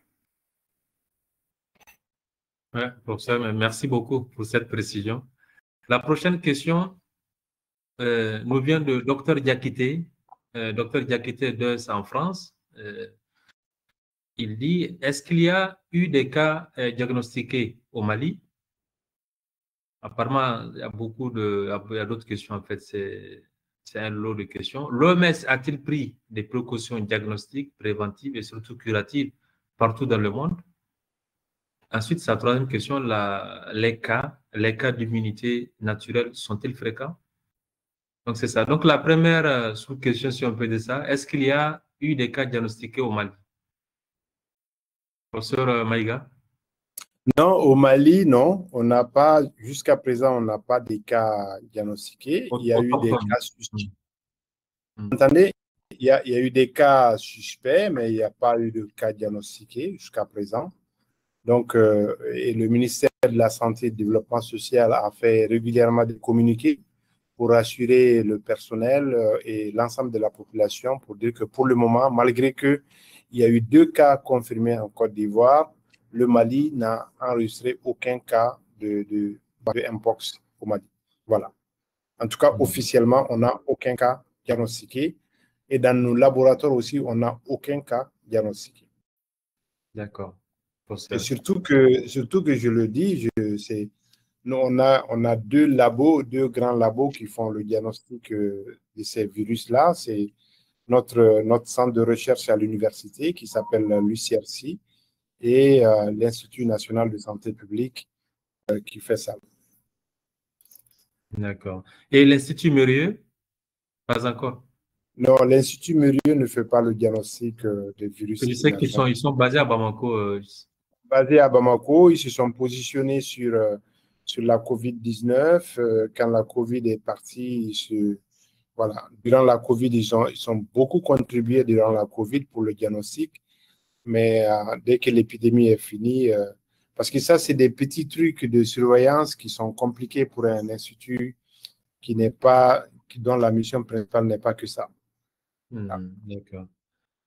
Ouais, professeur, merci beaucoup pour cette précision. La prochaine question nous vient de Dr Diakité. Dr Diakité d'EUS en France. Il dit, est-ce qu'il y a eu des cas diagnostiqués au Mali? Apparemment, il y a d'autres questions, en fait, c'est un lot de questions. L'OMS a-t-il pris des précautions diagnostiques, préventives et surtout curatives partout dans le monde? Ensuite, sa troisième question, les cas d'immunité naturelle sont-ils fréquents? Donc, c'est ça. Donc, la première sous-question, si on peut dire ça, est-ce qu'il y a eu des cas diagnostiqués au Mali? Professeur Maïga? Non, au Mali, non. On n'a pas, jusqu'à présent, on n'a pas de cas diagnostiqués. Il y a eu des cas suspects. Entendez? Il y a eu des cas suspects, mais il n'y a pas eu de cas diagnostiqués jusqu'à présent. Donc, et le ministère de la Santé et du Développement social a fait régulièrement des communiqués pour rassurer le personnel et l'ensemble de la population pour dire que pour le moment, malgré qu'il y a eu 2 cas confirmés en Côte d'Ivoire, le Mali n'a enregistré aucun cas de Mpox au Mali. Voilà. En tout cas, officiellement, on n'a aucun cas diagnostiqué. Et dans nos laboratoires aussi, on n'a aucun cas diagnostiqué. D'accord. Et surtout que je le dis, nous, on a 2 grands labos qui font le diagnostic de ces virus-là. C'est notre centre de recherche à l'université qui s'appelle l'UCRC et l'Institut national de santé publique qui fait ça. D'accord. Et l'Institut Mérieux? Pas encore. Non, l'Institut Mérieux ne fait pas le diagnostic des virus. Je sais qu'ils sont basés à Bamako. Basés à Bamako, ils se sont positionnés sur la COVID-19. Quand la COVID est partie, voilà. Durant la COVID, ils ont beaucoup contribué durant la COVID pour le diagnostic. Mais dès que l'épidémie est finie, parce que ça, c'est des petits trucs de surveillance qui sont compliqués pour un institut dont la mission principale n'est pas que ça. D'accord.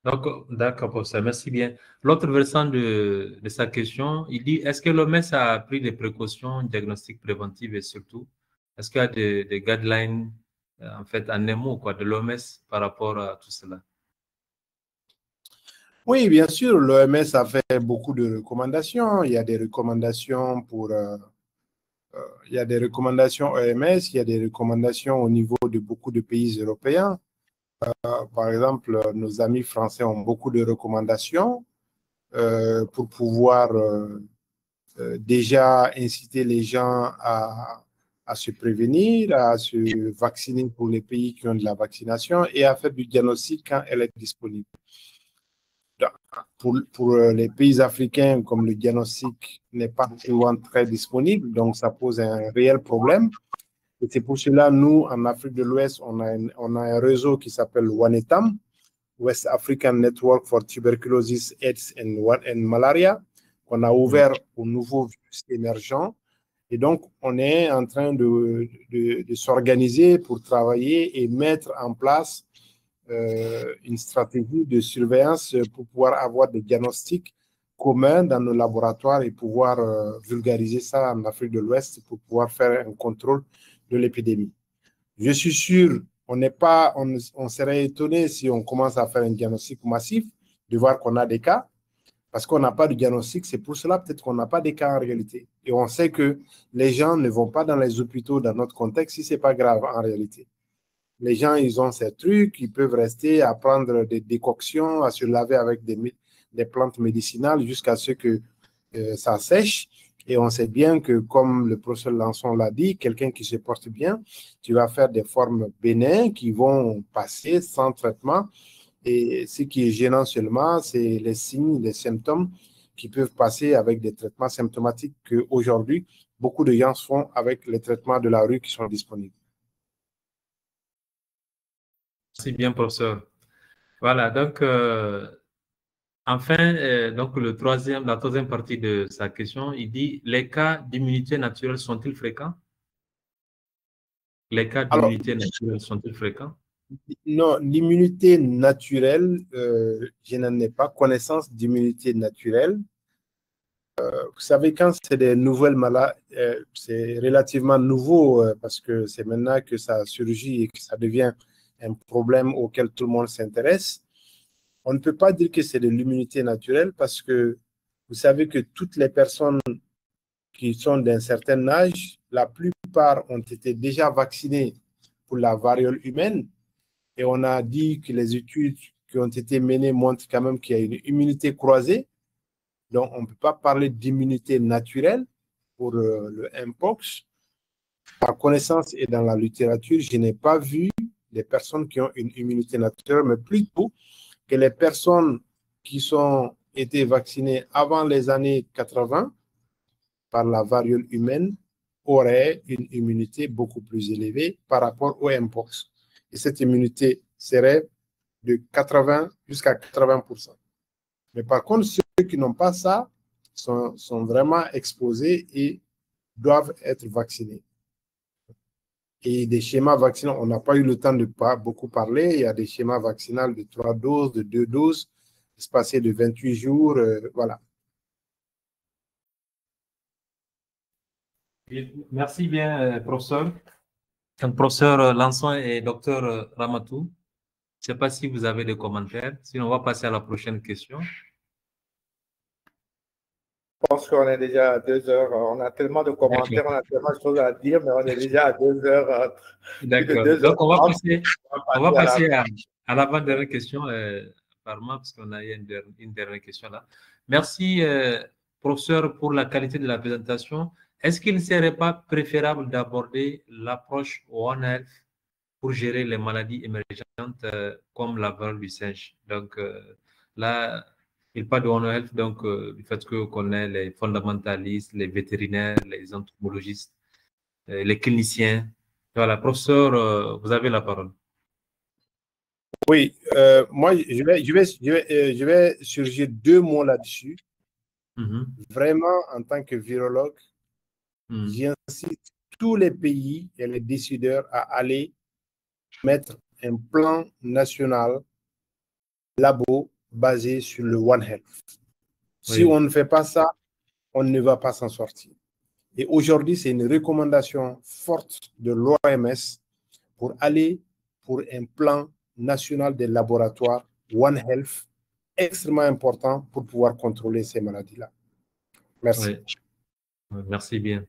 Donc, d'accord, professeur, merci bien. L'autre versant de sa question, il dit, est-ce que l'OMS a pris des précautions diagnostiques préventives et surtout, est-ce qu'il y a des guidelines, en fait, en un mot, quoi, de l'OMS par rapport à tout cela? Oui, bien sûr, l'OMS a fait beaucoup de recommandations. Il y a des recommandations il y a des recommandations OMS, il y a des recommandations au niveau de beaucoup de pays européens. Par exemple, nos amis français ont beaucoup de recommandations pour pouvoir déjà inciter les gens à à se prévenir, à se vacciner pour les pays qui ont de la vaccination et à faire du diagnostic quand elle est disponible. Pour les pays africains, comme le diagnostic n'est pas souvent très disponible, donc ça pose un réel problème. Et c'est pour cela, nous, en Afrique de l'Ouest, on a un réseau qui s'appelle WANETAM, West African Network for Tuberculosis, AIDS and Malaria, qu'on a ouvert aux nouveaux virus émergents. Et donc, on est en train de s'organiser pour travailler et mettre en place une stratégie de surveillance pour pouvoir avoir des diagnostics communs dans nos laboratoires et pouvoir vulgariser ça en Afrique de l'Ouest pour pouvoir faire un contrôle de l'épidémie. Je suis sûr, on serait étonné si on commence à faire un diagnostic massif, de voir qu'on a des cas, parce qu'on n'a pas de diagnostic. C'est pour cela peut-être qu'on n'a pas des cas en réalité. Et on sait que les gens ne vont pas dans les hôpitaux dans notre contexte si ce n'est pas grave en réalité. Les gens, ils ont ces trucs, ils peuvent rester à prendre des décoctions, à se laver avec des plantes médicinales jusqu'à ce que ça sèche. Et on sait bien que, comme le professeur Lançon l'a dit, quelqu'un qui se porte bien, tu vas faire des formes bénines qui vont passer sans traitement. Et ce qui est gênant seulement, c'est les signes, les symptômes qui peuvent passer avec des traitements symptomatiques qu'aujourd'hui, beaucoup de gens font avec les traitements de la rue qui sont disponibles. Merci bien, professeur. Voilà, donc, enfin, donc la troisième partie de sa question, il dit, les cas d'immunité naturelle sont-ils fréquents? Les cas d'immunité naturelle sont-ils fréquents? Non, l'immunité naturelle, je n'en ai pas connaissance d'immunité naturelle. Vous savez, quand c'est des nouvelles maladies, c'est relativement nouveau parce que c'est maintenant que ça surgit et que ça devient un problème auquel tout le monde s'intéresse. On ne peut pas dire que c'est de l'immunité naturelle parce que vous savez que toutes les personnes qui sont d'un certain âge, la plupart ont été déjà vaccinées pour la variole humaine. Et on a dit que les études qui ont été menées montrent quand même qu'il y a une immunité croisée. Donc, on ne peut pas parler d'immunité naturelle pour le Mpox. Par connaissance et dans la littérature, je n'ai pas vu des personnes qui ont une immunité naturelle, mais plutôt que les personnes qui ont été vaccinées avant les années 80 par la variole humaine auraient une immunité beaucoup plus élevée par rapport au Mpox. Et cette immunité serait de 80 jusqu'à 80%. Mais par contre, ceux qui n'ont pas ça sont vraiment exposés et doivent être vaccinés. Et des schémas vaccinaux, on n'a pas eu le temps de beaucoup parler. Il y a des schémas vaccinaux de 3 doses, de 2 doses, espacés de 28 jours. Voilà. Merci bien, professeur. Professeur Lançon et docteur Ramatou. Je ne sais pas si vous avez des commentaires. Sinon, on va passer à la prochaine question. Je pense qu'on est déjà à 2 heures. On a tellement de commentaires, on a tellement de choses à dire, mais on est déjà à 2 heures. D'accord. Donc, on va passer à l'avant-dernière question, apparemment, parce qu'on a eu une dernière question là. Merci, professeur, pour la qualité de la présentation. Est-ce qu'il ne serait pas préférable d'aborder l'approche One Health pour gérer les maladies émergentes comme la variole du singe? Donc, là, il parle de One Health, donc du fait qu'on connaît les fondamentalistes, les vétérinaires, les entomologistes, les cliniciens. Voilà, professeur, vous avez la parole. Oui, moi, je vais surgir 2 mots là-dessus. Vraiment, en tant que virologue, j'incite tous les pays et les décideurs à aller mettre un plan national labo basé sur le One Health. Si on ne fait pas ça, on ne va pas s'en sortir. Et aujourd'hui, c'est une recommandation forte de l'OMS pour aller pour un plan national des laboratoires One Health, extrêmement important pour pouvoir contrôler ces maladies-là. Merci. Merci bien.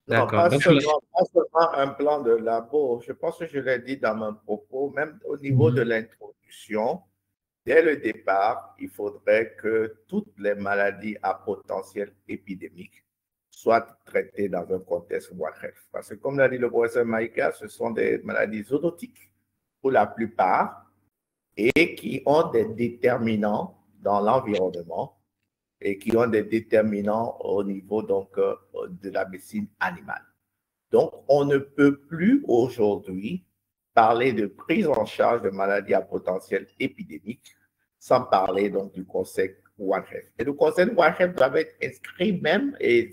D'accord. Pas seulement un plan de labo. Je pense que je l'ai dit dans mon propos, même au niveau de l'introduction, dès le départ, il faudrait que toutes les maladies à potentiel épidémique soit traitées dans un contexte One Health. Parce que, comme l'a dit le professeur Maïga, ce sont des maladies zoonotiques pour la plupart et qui ont des déterminants dans l'environnement et qui ont des déterminants au niveau donc, de la médecine animale. Donc, on ne peut plus aujourd'hui parler de prise en charge de maladies à potentiel épidémique sans parler donc du concept One Health. Et le concept One Health doit être inscrit même, et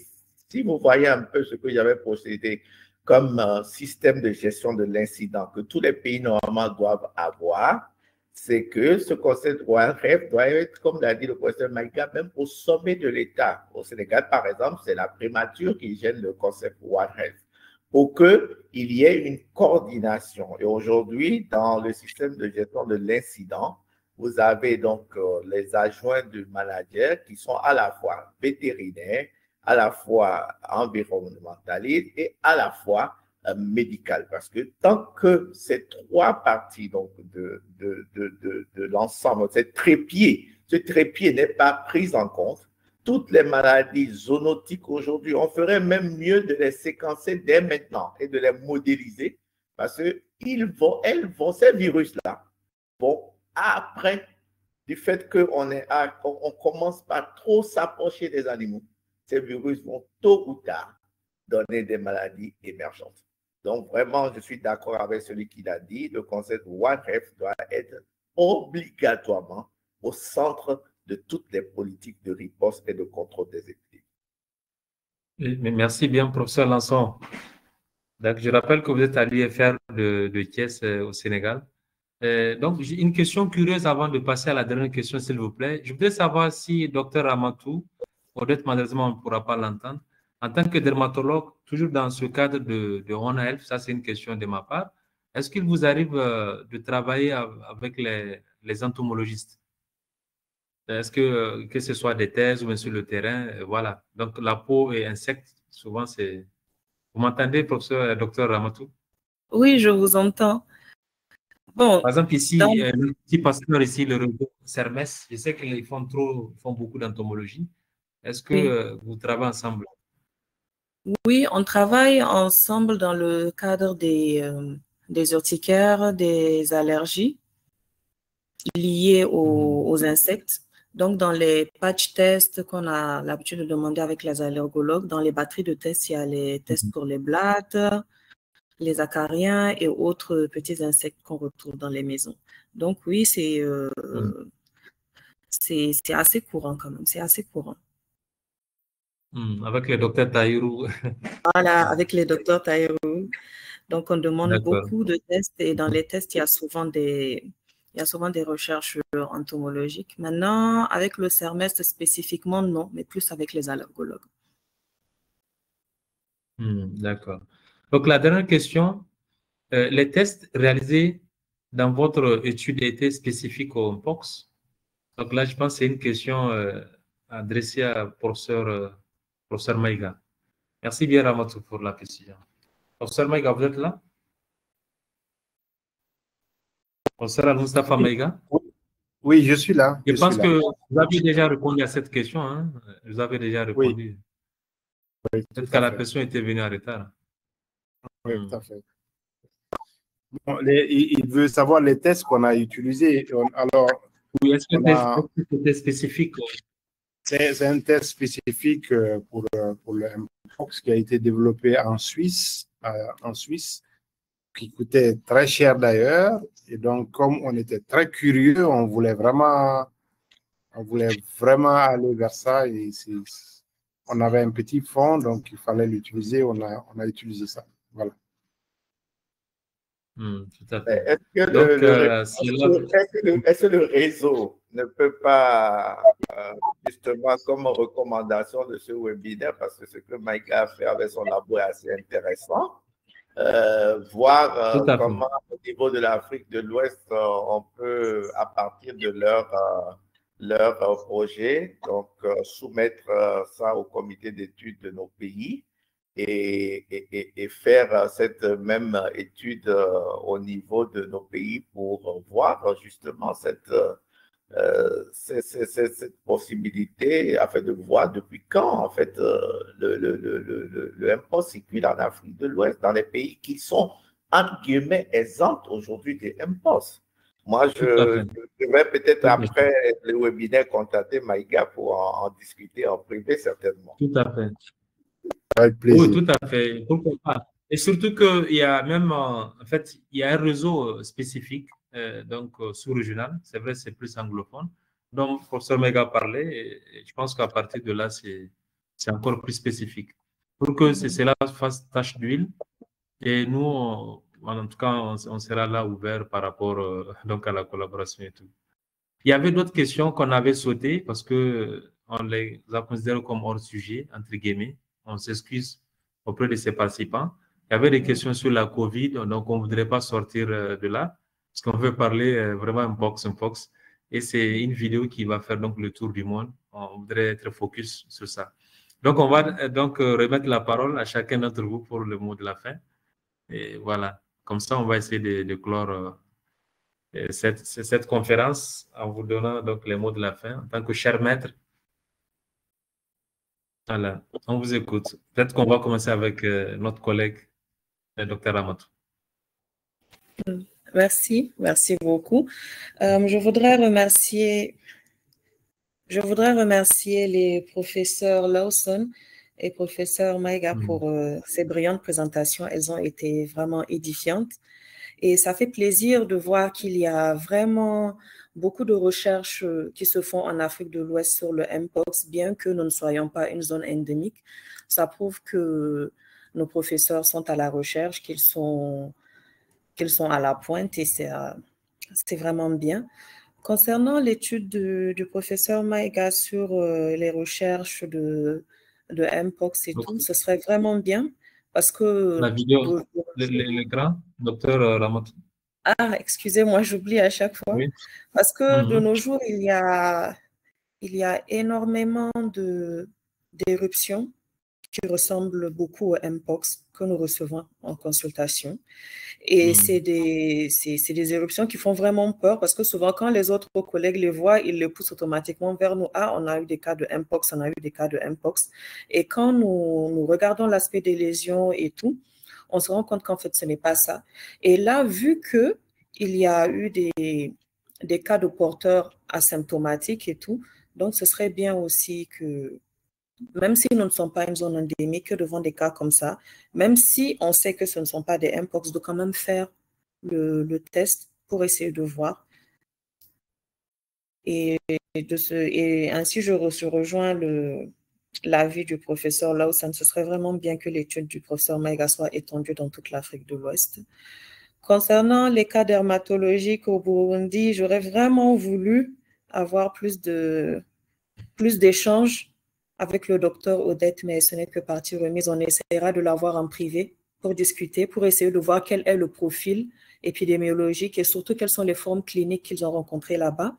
si vous voyez un peu ce que j'avais procédé comme système de gestion de l'incident que tous les pays normalement doivent avoir, c'est que ce concept One Health doit être, comme l'a dit le professeur Maïga, même au sommet de l'État. Au Sénégal, par exemple, c'est la primature qui gêne le concept One Health pour qu'il y ait une coordination. Et aujourd'hui, dans le système de gestion de l'incident, vous avez donc les adjoints du manager qui sont à la fois vétérinaires, à la fois environnementalistes et à la fois médicales. Parce que tant que ces trois parties donc, de l'ensemble, ce trépied n'est pas pris en compte, toutes les maladies zoonotiques aujourd'hui, on ferait même mieux de les séquencer dès maintenant et de les modéliser parce que ces virus-là vont après, du fait qu'on commence par trop s'approcher des animaux, ces virus vont tôt ou tard donner des maladies émergentes. Donc, vraiment, je suis d'accord avec celui qui l'a dit, le concept One Health doit être obligatoirement au centre de toutes les politiques de riposte et de contrôle des épidémies. Merci bien, professeur Lançon. Donc, je rappelle que vous êtes à l'IFR de Thiès au Sénégal. Donc, j'ai une question curieuse avant de passer à la dernière question, s'il vous plaît. Je voudrais savoir si Dr Amatou, peut-être malheureusement on ne pourra pas l'entendre, en tant que dermatologue, toujours dans ce cadre de One Health, ça c'est une question de ma part, est-ce qu'il vous arrive de travailler avec les entomologistes? Est-ce que ce soit des thèses ou bien sur le terrain, voilà. Donc, la peau et insectes, souvent c'est... Vous m'entendez, professeur, docteur Amatou? Oui, je vous entends. Bon, par exemple, ici, le petit pasteur ici, le réseau Sermes, je sais qu'ils font beaucoup d'entomologie. Est-ce que vous travaillez ensemble? Oui, on travaille ensemble dans le cadre des urticaires, des allergies liées aux insectes. Donc, dans les patch tests qu'on a l'habitude de demander avec les allergologues, dans les batteries de tests, il y a les tests pour les blattes, les acariens et autres petits insectes qu'on retrouve dans les maisons. Donc, oui, c'est assez courant quand même, c'est assez courant. Avec le docteur Taïrou. Voilà, avec les docteurs Taïrou. Donc, on demande beaucoup de tests et dans les tests, il y a souvent des recherches entomologiques. Maintenant, avec le CERMES spécifiquement, non, mais plus avec les allergologues. D'accord. Donc, la dernière question, les tests réalisés dans votre étude étaient spécifiques au Mpox. Donc là, je pense que c'est une question adressée à professeur Maïga. Merci bien, Ramatou, pour la question. Professeur Maïga, vous êtes là? Professeur Al-Mustafa Maïga? Oui, je suis là. Je pense que vous avez déjà répondu à cette question. Hein? Vous avez déjà répondu. Oui, peut-être que la personne était venue en retard. Oui, tout à fait. Bon, il veut savoir les tests qu'on a utilisés. Alors, oui, est-ce que c'était spécifique? C'est un test spécifique pour le Mpox qui a été développé en Suisse, qui coûtait très cher d'ailleurs. Et donc, comme on était très curieux, on voulait vraiment aller vers ça. Et on avait un petit fonds, donc il fallait l'utiliser. On a utilisé ça. Voilà. Tout à fait. Est-ce que le réseau ne peut pas, justement, comme recommandation de ce webinaire, parce que ce que Mike a fait avec son labo est assez intéressant, voir comment au niveau de l'Afrique de l'Ouest, on peut, à partir de leur projet, donc soumettre ça au comité d'études de nos pays et faire cette même étude au niveau de nos pays pour voir justement cette possibilité afin de voir depuis quand, en fait, le mpox circule en Afrique de l'Ouest, dans les pays qui sont, entre guillemets, exempts aujourd'hui des mpox. Moi, je vais peut-être après le webinaire contacter Maïga pour en discuter en privé, certainement. Tout à fait. Avec plaisir. Oui, tout à fait. Pourquoi pas? Et surtout qu'il y a même, en fait, il y a un réseau spécifique, donc sous-régional. C'est vrai, c'est plus anglophone, dont le professeur Maïga parlait. Et je pense qu'à partir de là, c'est encore plus spécifique. Pour que cela fasse tache d'huile. Et nous, en tout cas, on sera là ouvert par rapport donc à la collaboration et tout. Il y avait d'autres questions qu'on avait sautées parce qu'on les a considérées comme hors sujet, entre guillemets. On s'excuse auprès de ces participants. Il y avait des questions sur la COVID, donc on ne voudrait pas sortir de là parce qu'on veut parler vraiment un box. Et c'est une vidéo qui va faire donc le tour du monde. On voudrait être focus sur ça. Donc, on va donc remettre la parole à chacun d'entre vous pour le mot de la fin. Et voilà, comme ça, on va essayer de clore cette conférence en vous donnant donc les mots de la fin en tant que cher maître. Voilà, on vous écoute. Peut-être qu'on va commencer avec notre collègue, le Dr Ramatou. Merci beaucoup. Je voudrais remercier les professeurs Lawson et professeur Maïga pour ces brillantes présentations. Elles ont été vraiment édifiantes. Et ça fait plaisir de voir qu'il y a vraiment beaucoup de recherches qui se font en Afrique de l'Ouest sur le mpox, bien que nous ne soyons pas une zone endémique. Ça prouve que nos professeurs sont à la recherche, qu'ils sont à la pointe et c'est vraiment bien. Concernant l'étude du professeur Maïga sur les recherches de mpox et tout, ce serait vraiment bien parce que... La vidéo, le grand docteur Ramatou. Ah, excusez-moi, j'oublie à chaque fois. Oui. Parce que de nos jours, il y a énormément d'éruptions qui ressemblent beaucoup au mpox que nous recevons en consultation. Et c'est des éruptions qui font vraiment peur parce que souvent, quand les autres collègues les voient, ils les poussent automatiquement vers nous. Ah, on a eu des cas de mpox, on a eu des cas de mpox. Et quand nous regardons l'aspect des lésions et tout, on se rend compte qu'en fait, ce n'est pas ça. Et là, vu qu'il y a eu des cas de porteurs asymptomatiques et tout, donc ce serait bien aussi que, même si nous ne sommes pas une zone endémique, devant des cas comme ça, même si on sait que ce ne sont pas des mpox, de quand même faire le test pour essayer de voir. Et ainsi, je rejoins l'avis du professeur Lawson. Ce serait vraiment bien que l'étude du professeur Maïga soit étendue dans toute l'Afrique de l'Ouest. Concernant les cas dermatologiques au Burundi, j'aurais vraiment voulu avoir plus d'échanges avec le docteur Odette, mais ce n'est que partie remise. On essaiera de l'avoir en privé pour discuter, pour essayer de voir quel est le profil épidémiologique et surtout quelles sont les formes cliniques qu'ils ont rencontrées là-bas.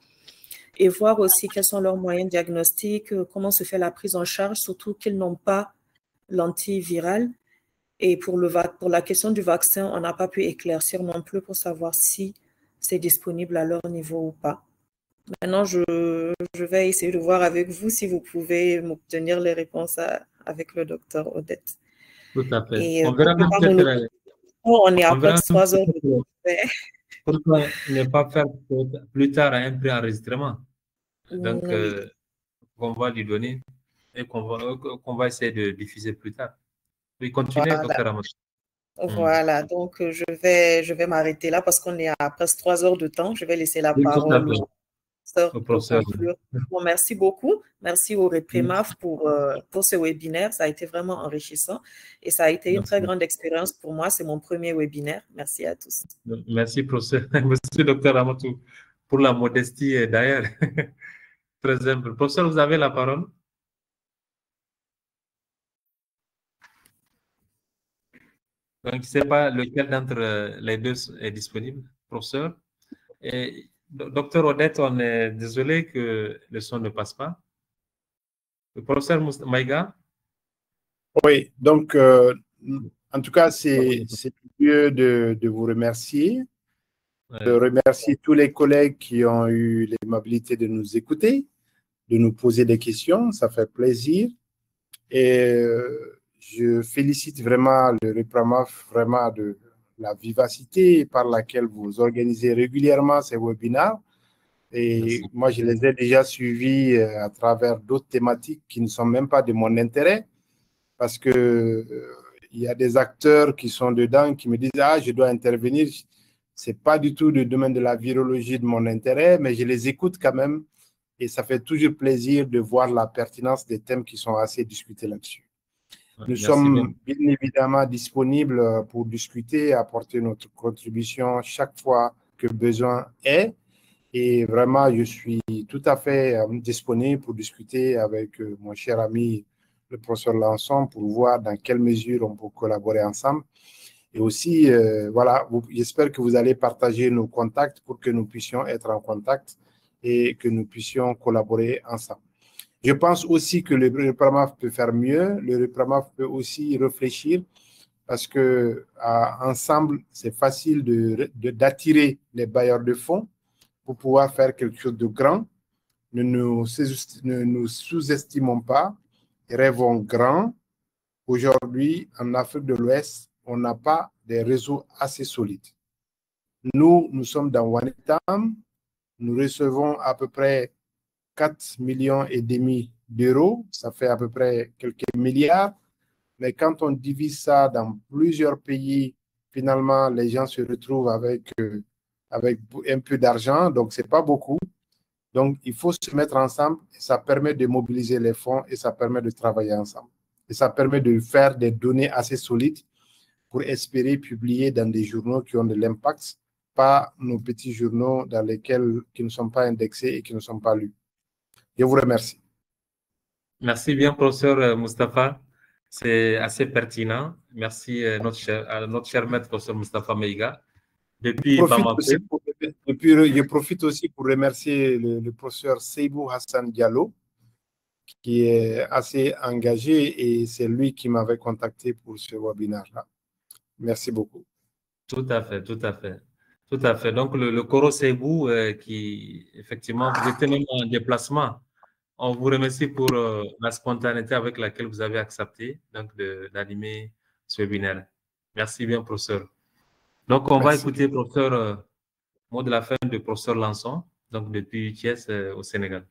Et voir aussi quels sont leurs moyens diagnostiques, comment se fait la prise en charge, surtout qu'ils n'ont pas l'antiviral. Et pour la question du vaccin, on n'a pas pu éclaircir non plus pour savoir si c'est disponible à leur niveau ou pas. Maintenant, je vais essayer de voir avec vous si vous pouvez m'obtenir les réponses avec le docteur Odette. Tout à fait. Et on verra même peut-être... On est à peu de 3 heures de temps. Pourquoi ne pas faire plus tard un pré-enregistrement? Donc, qu'on va lui donner et qu'on va essayer de diffuser plus tard. Oui, continuez, voilà. docteur Ramatou. Voilà, donc je vais m'arrêter là parce qu'on est à presque 3 heures de temps. Je vais laisser la parole au professeur. Bon, merci beaucoup. Merci au REPREMAF pour ce webinaire. Ça a été vraiment enrichissant et ça a été une très grande expérience pour moi. C'est mon premier webinaire. Merci à tous. Merci, professeur. Merci, docteur Ramatou, pour la modestie d'ailleurs. Très humble. Professeur, vous avez la parole. Donc, je ne sais pas lequel d'entre les deux est disponible, professeur. Et, docteur Odette, on est désolé que le son ne passe pas. Le professeur Maïga? Oui, donc, en tout cas, c'est lieu de vous remercier Je remercie tous les collègues qui ont eu l'aimabilité de nous écouter, de nous poser des questions. Ça fait plaisir. Et je félicite vraiment le REPRAMAF vraiment de la vivacité par laquelle vous organisez régulièrement ces webinaires. Et Merci. moi, je les ai déjà suivis à travers d'autres thématiques qui ne sont même pas de mon intérêt, parce que il y a des acteurs qui sont dedans qui me disent « Ah, je dois intervenir ». Ce n'est pas du tout le domaine de la virologie de mon intérêt, mais je les écoute quand même. Et ça fait toujours plaisir de voir la pertinence des thèmes qui sont assez discutés là-dessus. Nous sommes bien évidemment disponibles pour discuter, apporter notre contribution chaque fois que besoin est. Et vraiment, je suis tout à fait disponible pour discuter avec mon cher ami, le professeur Lançon, pour voir dans quelle mesure on peut collaborer ensemble. Et aussi, voilà, j'espère que vous allez partager nos contacts pour que nous puissions être en contact et que nous puissions collaborer ensemble. Je pense aussi que le REPRAMAF peut faire mieux. Le REPRAMAF peut aussi réfléchir parce que ensemble, c'est facile d'attirer les bailleurs de fonds pour pouvoir faire quelque chose de grand. Ne nous sous-estimons pas, rêvons grand. Aujourd'hui, en Afrique de l'Ouest, on n'a pas des réseaux assez solides. Nous sommes dans Wanetam, nous recevons à peu près 4,5 millions d'euros, ça fait à peu près quelques milliards, mais quand on divise ça dans plusieurs pays, finalement, les gens se retrouvent avec un peu d'argent, donc ce n'est pas beaucoup. Donc, il faut se mettre ensemble et ça permet de mobiliser les fonds et ça permet de travailler ensemble. Et ça permet de faire des données assez solides pour espérer publier dans des journaux qui ont de l'impact, pas nos petits journaux dans lesquels qui ne sont pas indexés et qui ne sont pas lus. Je vous remercie. Merci bien, professeur Mustapha. C'est assez pertinent. Merci à notre cher maître, professeur Mustapha Maïga. Je profite aussi pour remercier le professeur Seibou Hassan Diallo, qui est assez engagé et c'est lui qui m'avait contacté pour ce webinaire-là. Merci beaucoup. Tout à fait, tout à fait. Tout à fait. Donc, le Koro Seibou, qui, effectivement, vous êtes même en déplacement. On vous remercie pour la spontanéité avec laquelle vous avez accepté d'animer ce webinaire. Merci bien, professeur. Donc, on va écouter, professeur, mot de la fin du professeur Lançon, donc depuis Thiès au Sénégal.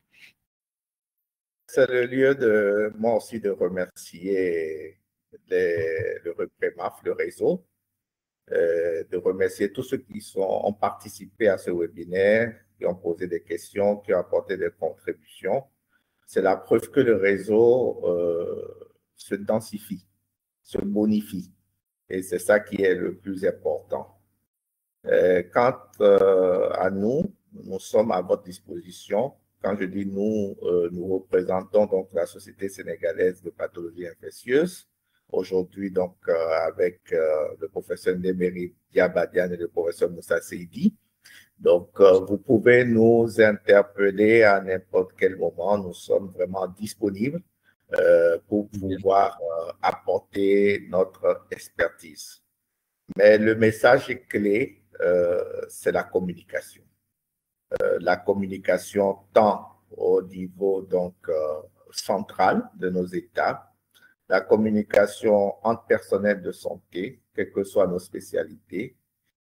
C'est le lieu de moi aussi de remercier le REPRAMAF, le réseau, de remercier tous ceux qui ont participé à ce webinaire, qui ont posé des questions, qui ont apporté des contributions. C'est la preuve que le réseau se densifie, se bonifie. Et c'est ça qui est le plus important. Quant à nous, nous sommes à votre disposition. Quand je dis nous, nous représentons donc la Société sénégalaise de pathologie infectieuse. Aujourd'hui, donc, avec le professeur Ndemeri Diabadian et le professeur Moussa Seydi. Donc, vous pouvez nous interpeller à n'importe quel moment. Nous sommes vraiment disponibles pour pouvoir apporter notre expertise. Mais le message est clé, c'est la communication. La communication tant au niveau donc central de nos États, la communication entre personnel de santé, quelles que soient nos spécialités,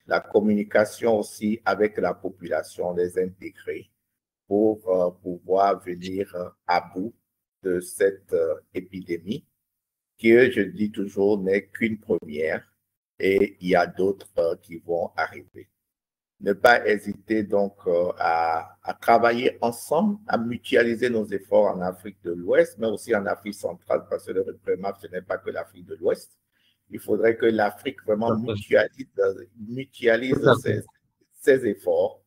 la communication aussi avec la population, les intégrer pour pouvoir venir à bout de cette épidémie qui, je dis toujours, n'est qu'une première et il y a d'autres qui vont arriver. Ne pas hésiter donc à travailler ensemble, à mutualiser nos efforts en Afrique de l'Ouest, mais aussi en Afrique centrale, parce que le REPRAMAF, ce n'est pas que l'Afrique de l'Ouest. Il faudrait que l'Afrique vraiment mutualise ses efforts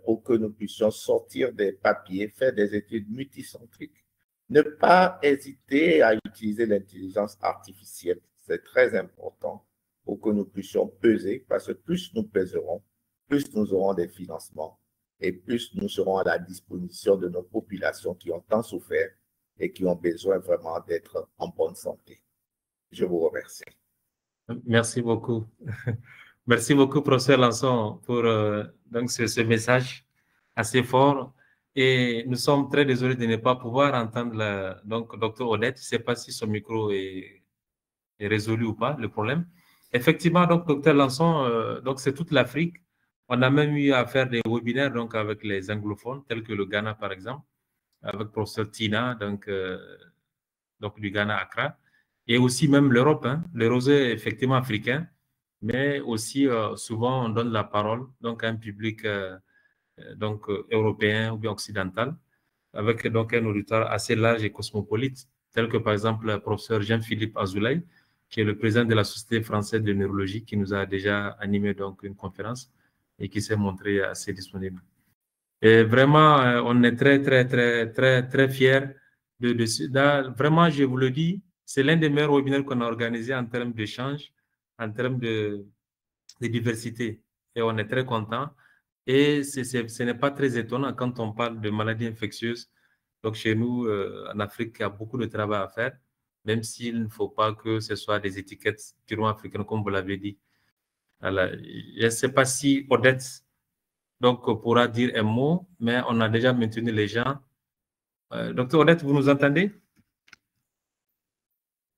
pour que nous puissions sortir des papiers, faire des études multicentriques. Ne pas hésiter à utiliser l'intelligence artificielle. C'est très important pour que nous puissions peser, parce que plus nous peserons, plus nous aurons des financements et plus nous serons à la disposition de nos populations qui ont tant souffert et qui ont besoin vraiment d'être en bonne santé. Je vous remercie. Merci beaucoup. Merci beaucoup, professeur Lançon, pour donc ce message assez fort. Et nous sommes très désolés de ne pas pouvoir entendre donc Dr Odette. Je ne sais pas si son micro est résolu ou pas, le problème. Effectivement, donc, Dr Lançon, donc c'est toute l'Afrique. On a même eu à faire des webinaires donc, avec les anglophones, tels que le Ghana, par exemple, avec professeur Tina, donc du Ghana, Accra, et aussi même l'Europe, hein, le rosé effectivement africain, mais aussi souvent on donne la parole donc à un public européen ou bien occidental, avec donc un auditoire assez large et cosmopolite, tel que par exemple le professeur Jean-Philippe Azoulay, qui est le président de la Société française de neurologie, qui nous a déjà animé donc une conférence et qui s'est montré assez disponible. Et vraiment, on est très fiers vraiment, je vous le dis, c'est l'un des meilleurs webinaires qu'on a organisé en termes d'échange, en termes de diversité. Et on est très content. Et ce n'est pas très étonnant quand on parle de maladies infectieuses. Donc, chez nous, en Afrique, il y a beaucoup de travail à faire, même s'il ne faut pas que ce soit des étiquettes purement africaines, comme vous l'avez dit. Alors, je ne sais pas si Odette donc, pourra dire un mot, mais on a déjà maintenu les gens. Docteur Odette, vous nous entendez?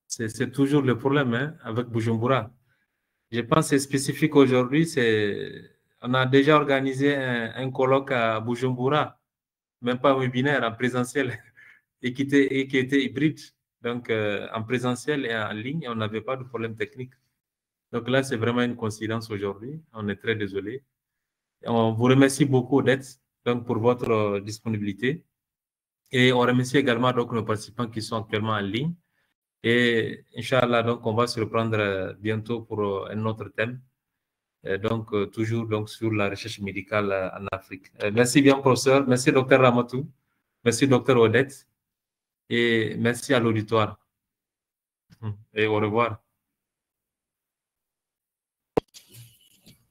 C'est toujours le problème hein, avec Bujumbura. Je pense que c'est spécifique aujourd'hui. On a déjà organisé un colloque à Bujumbura, même pas un webinaire, en présentiel, et qui était hybride. Donc, en présentiel et en ligne, on n'avait pas de problème technique. Donc là, c'est vraiment une coïncidence aujourd'hui. On est très désolé. On vous remercie beaucoup, Odette, donc, pour votre disponibilité. Et on remercie également donc, nos participants qui sont actuellement en ligne. Et Inch'Allah, donc, on va se reprendre bientôt pour un autre thème. Donc, toujours donc, sur la recherche médicale en Afrique. Merci bien, professeur. Merci, docteur Ramatou. Merci, docteur Odette. Et merci à l'auditoire. Et au revoir.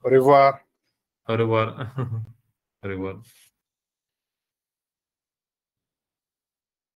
Au revoir. Au revoir. Au revoir.